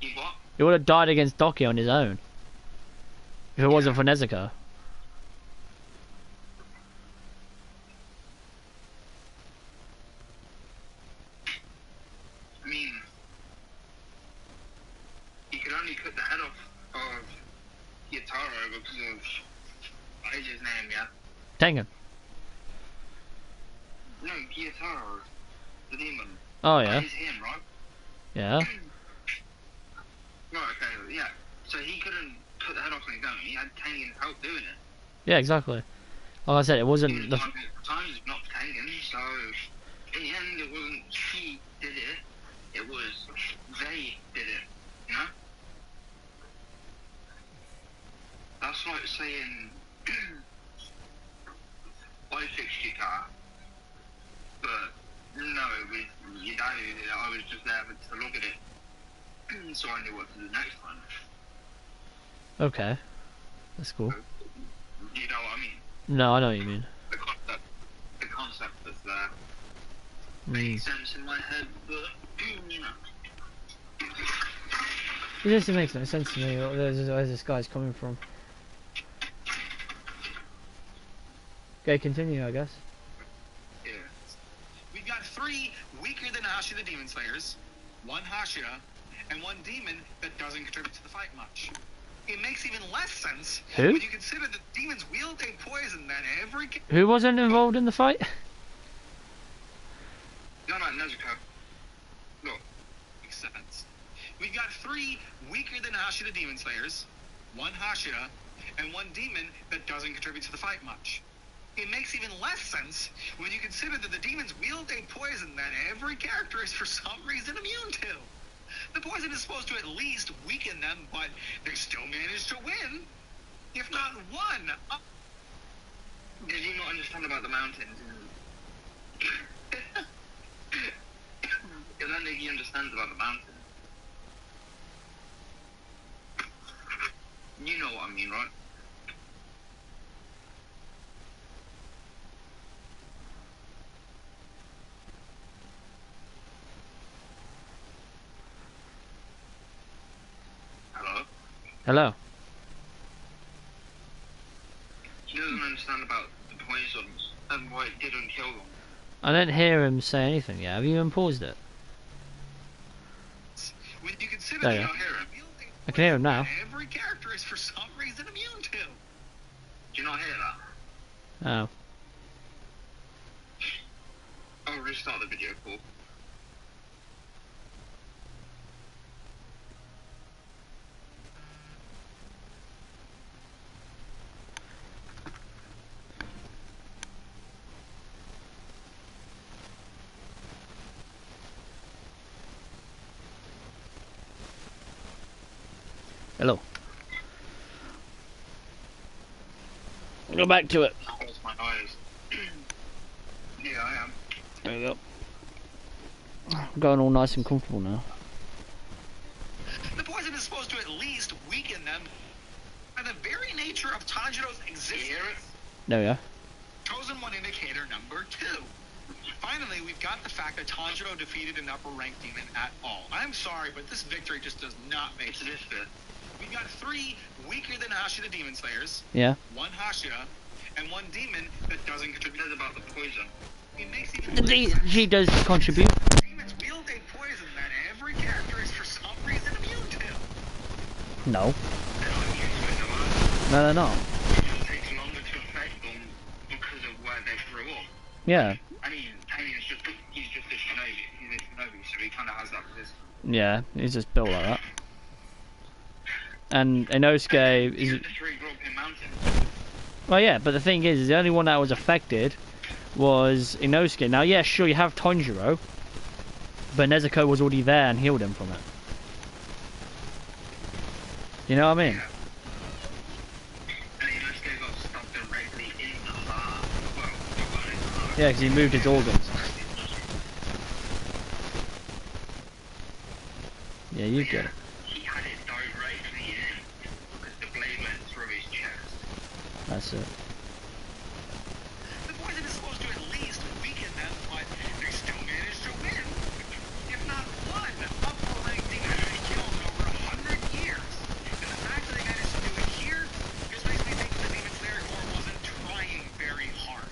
He what? He would have died against Doki on his own. If it wasn't for Nezuko. I mean... He could only cut the head off of Yataro because of... What is his name, yeah? Tengen. No, Yataro. The demon. Oh, yeah. That is him, right? Yeah. Right, okay, yeah. So he couldn't cut the head off on his own. He had Tengen's help doing it. Yeah, exactly. Like I said, it wasn't the... Times not Tengen, so... In the end, it wasn't he did it. It was they did it. You know? That's like saying... I fixed your car. But, no, it was your dad who did it. I was just there to look at it. So I knew what to do next time. Okay. That's cool. Do you know what I mean? No, I know what you mean. The concept that's there makes sense in my head, but, you know. It just makes no sense to me where this guy's coming from. Okay, continue, I guess. Yeah. We've got 3 weaker than Hashira Demon Slayers, 1 Hashira, and 1 demon that doesn't contribute to the fight much. It makes even less sense Who? when you consider that demons wield a poison that every... Who wasn't involved in the fight? No, Nezuko. Look. Makes sense. We've got 3 weaker than Hashira Demon Slayers, 1 Hashira, and 1 demon that doesn't contribute to the fight much. It makes even less sense when you consider that the demons wield a poison that every character is for some reason immune to. The poison is supposed to at least weaken them, but they still manage to win. If not one. Did you not understand about the mountains? I don't think he understands about the mountains. You know what I mean, right? Hello? Hello. He doesn't understand about the poisons and why it didn't kill them. I didn't hear him say anything yet. Have you unpaused it? When you consider There you that go. wielding I can hear him now. every character is for some reason immune to. Do you not hear that? Oh. I'll restart the video call. Hello. Go back to it. Close my eyes. Yeah, I am. There we go. I'm going all nice and comfortable now. The poison is supposed to at least weaken them. By the very nature of Tanjiro's existence. There we go. Chosen one indicator number 2. Finally, we've got the fact that Tanjiro defeated an upper rank demon at all. I'm sorry, but this victory just does not make sense. We've got 3 weaker than Hashira demon slayers. Yeah. 1 Hashira, and 1 demon that doesn't contribute about the poison. It makes She does contribute. Demons wield a poison that every character is for some reason immune to. No. No, they're not. It takes longer to affect them because of where they grew up. Yeah. I mean, he's just a shinobi. He's a shinobi, so he kind of has that resistance. Yeah, he's just built like that. And Inosuke is... Well, yeah, but the thing is the only one that was affected was Inosuke. Now, yeah, sure, you have Tanjiro, but Nezuko was already there and healed him from it. You know what I mean? Yeah, because he moved his organs. Yeah, you get it. He had it directly in because the blade went through his chest. That's it. The poison is supposed to at least weaken them, but they still managed to win. If not one upper rank demon has been killed in over 100 years. And the fact that they managed to do it here just makes me think the Demon Slayer Corps wasn't trying very hard.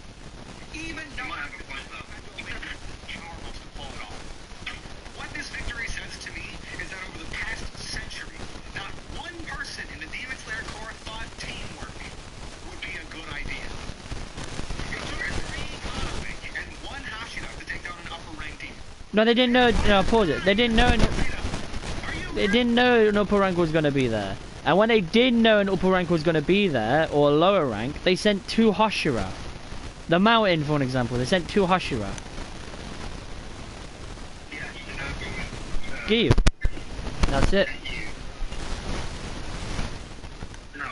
Even though I have a point though. Even if Char must have pulled it off. What this victory says to me is that over the past century, not one person in the Demon Slayer Corps thought teamwork would be a good idea. It took 3 Kaname and 1 Hashira to take down an upper rank demon. No, they didn't know. No, pause it. They didn't know. They didn't know an upper rank was going to be there. And when they did know an upper rank was going to be there, or a lower rank, they sent 2 Hashira. The mountain, for an example, they sent 2 Hashira. Give. That's it. No,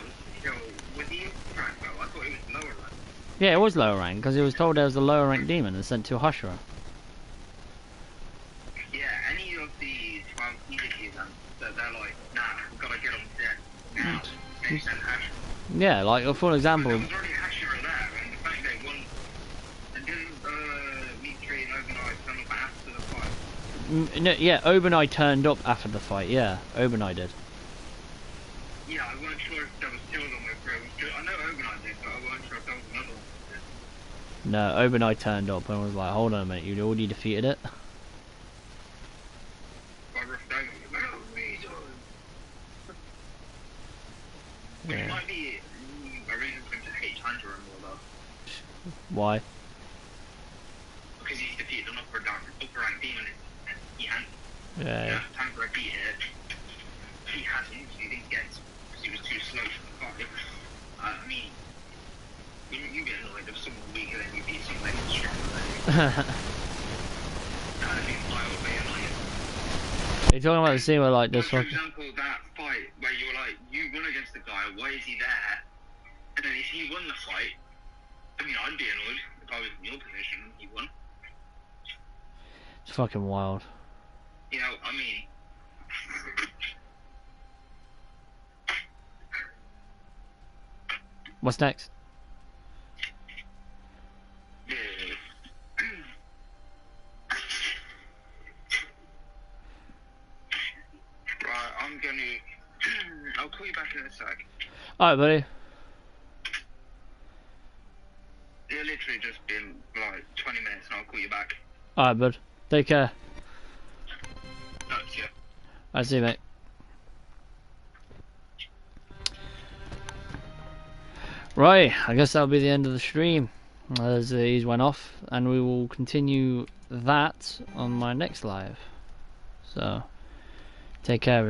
with the rank though, I thought it was lower rank. Yeah, it was lower rank, because it was told there was a lower rank demon and sent 2 Hashira. Yeah, any of the 12 Phoenixes, they're like, nah, we've got to get them dead now. They sent Hashira. Yeah, like, for example... There was already Hashira there, and the fact they won... And didn't Mitri and Obanai turn up after the fight? No, yeah, Obanai turned up after the fight, yeah. Obanai did. Yeah, I weren't sure if there was 2 of them with Rose. I know Obanai did, but I weren't sure if there was another one. No, Obanai turned up and was like, hold on a minute, you already defeated it? Which Yeah. might be a reason for him to hate Tanjiro more though. Why? Because he's defeated an upper rank demon and he hadn't. Yeah. Tanjiro beat it. He hasn't, so he didn't get it because he was too slow for the fight. I mean, you get annoyed if someone weaker than you beats someone stronger than you. That'd be mildly annoying. You're talking about the scene where like this For fucking. example, that fight where you were like, you won against the guy, why is he there? And then if he won the fight, I mean, I'd be annoyed if I was in your position and he won. It's fucking wild. You know, I mean... What's next? Yeah. Right, I'm gonna... I'll call you back in a sec. Alright, buddy. It'll literally just been like 20 minutes and I'll call you back. Alright, bud. Take care. That's yeah. I see you, mate. Right, I guess that'll be the end of the stream as these went off, and we will continue that on my next live. So, take care.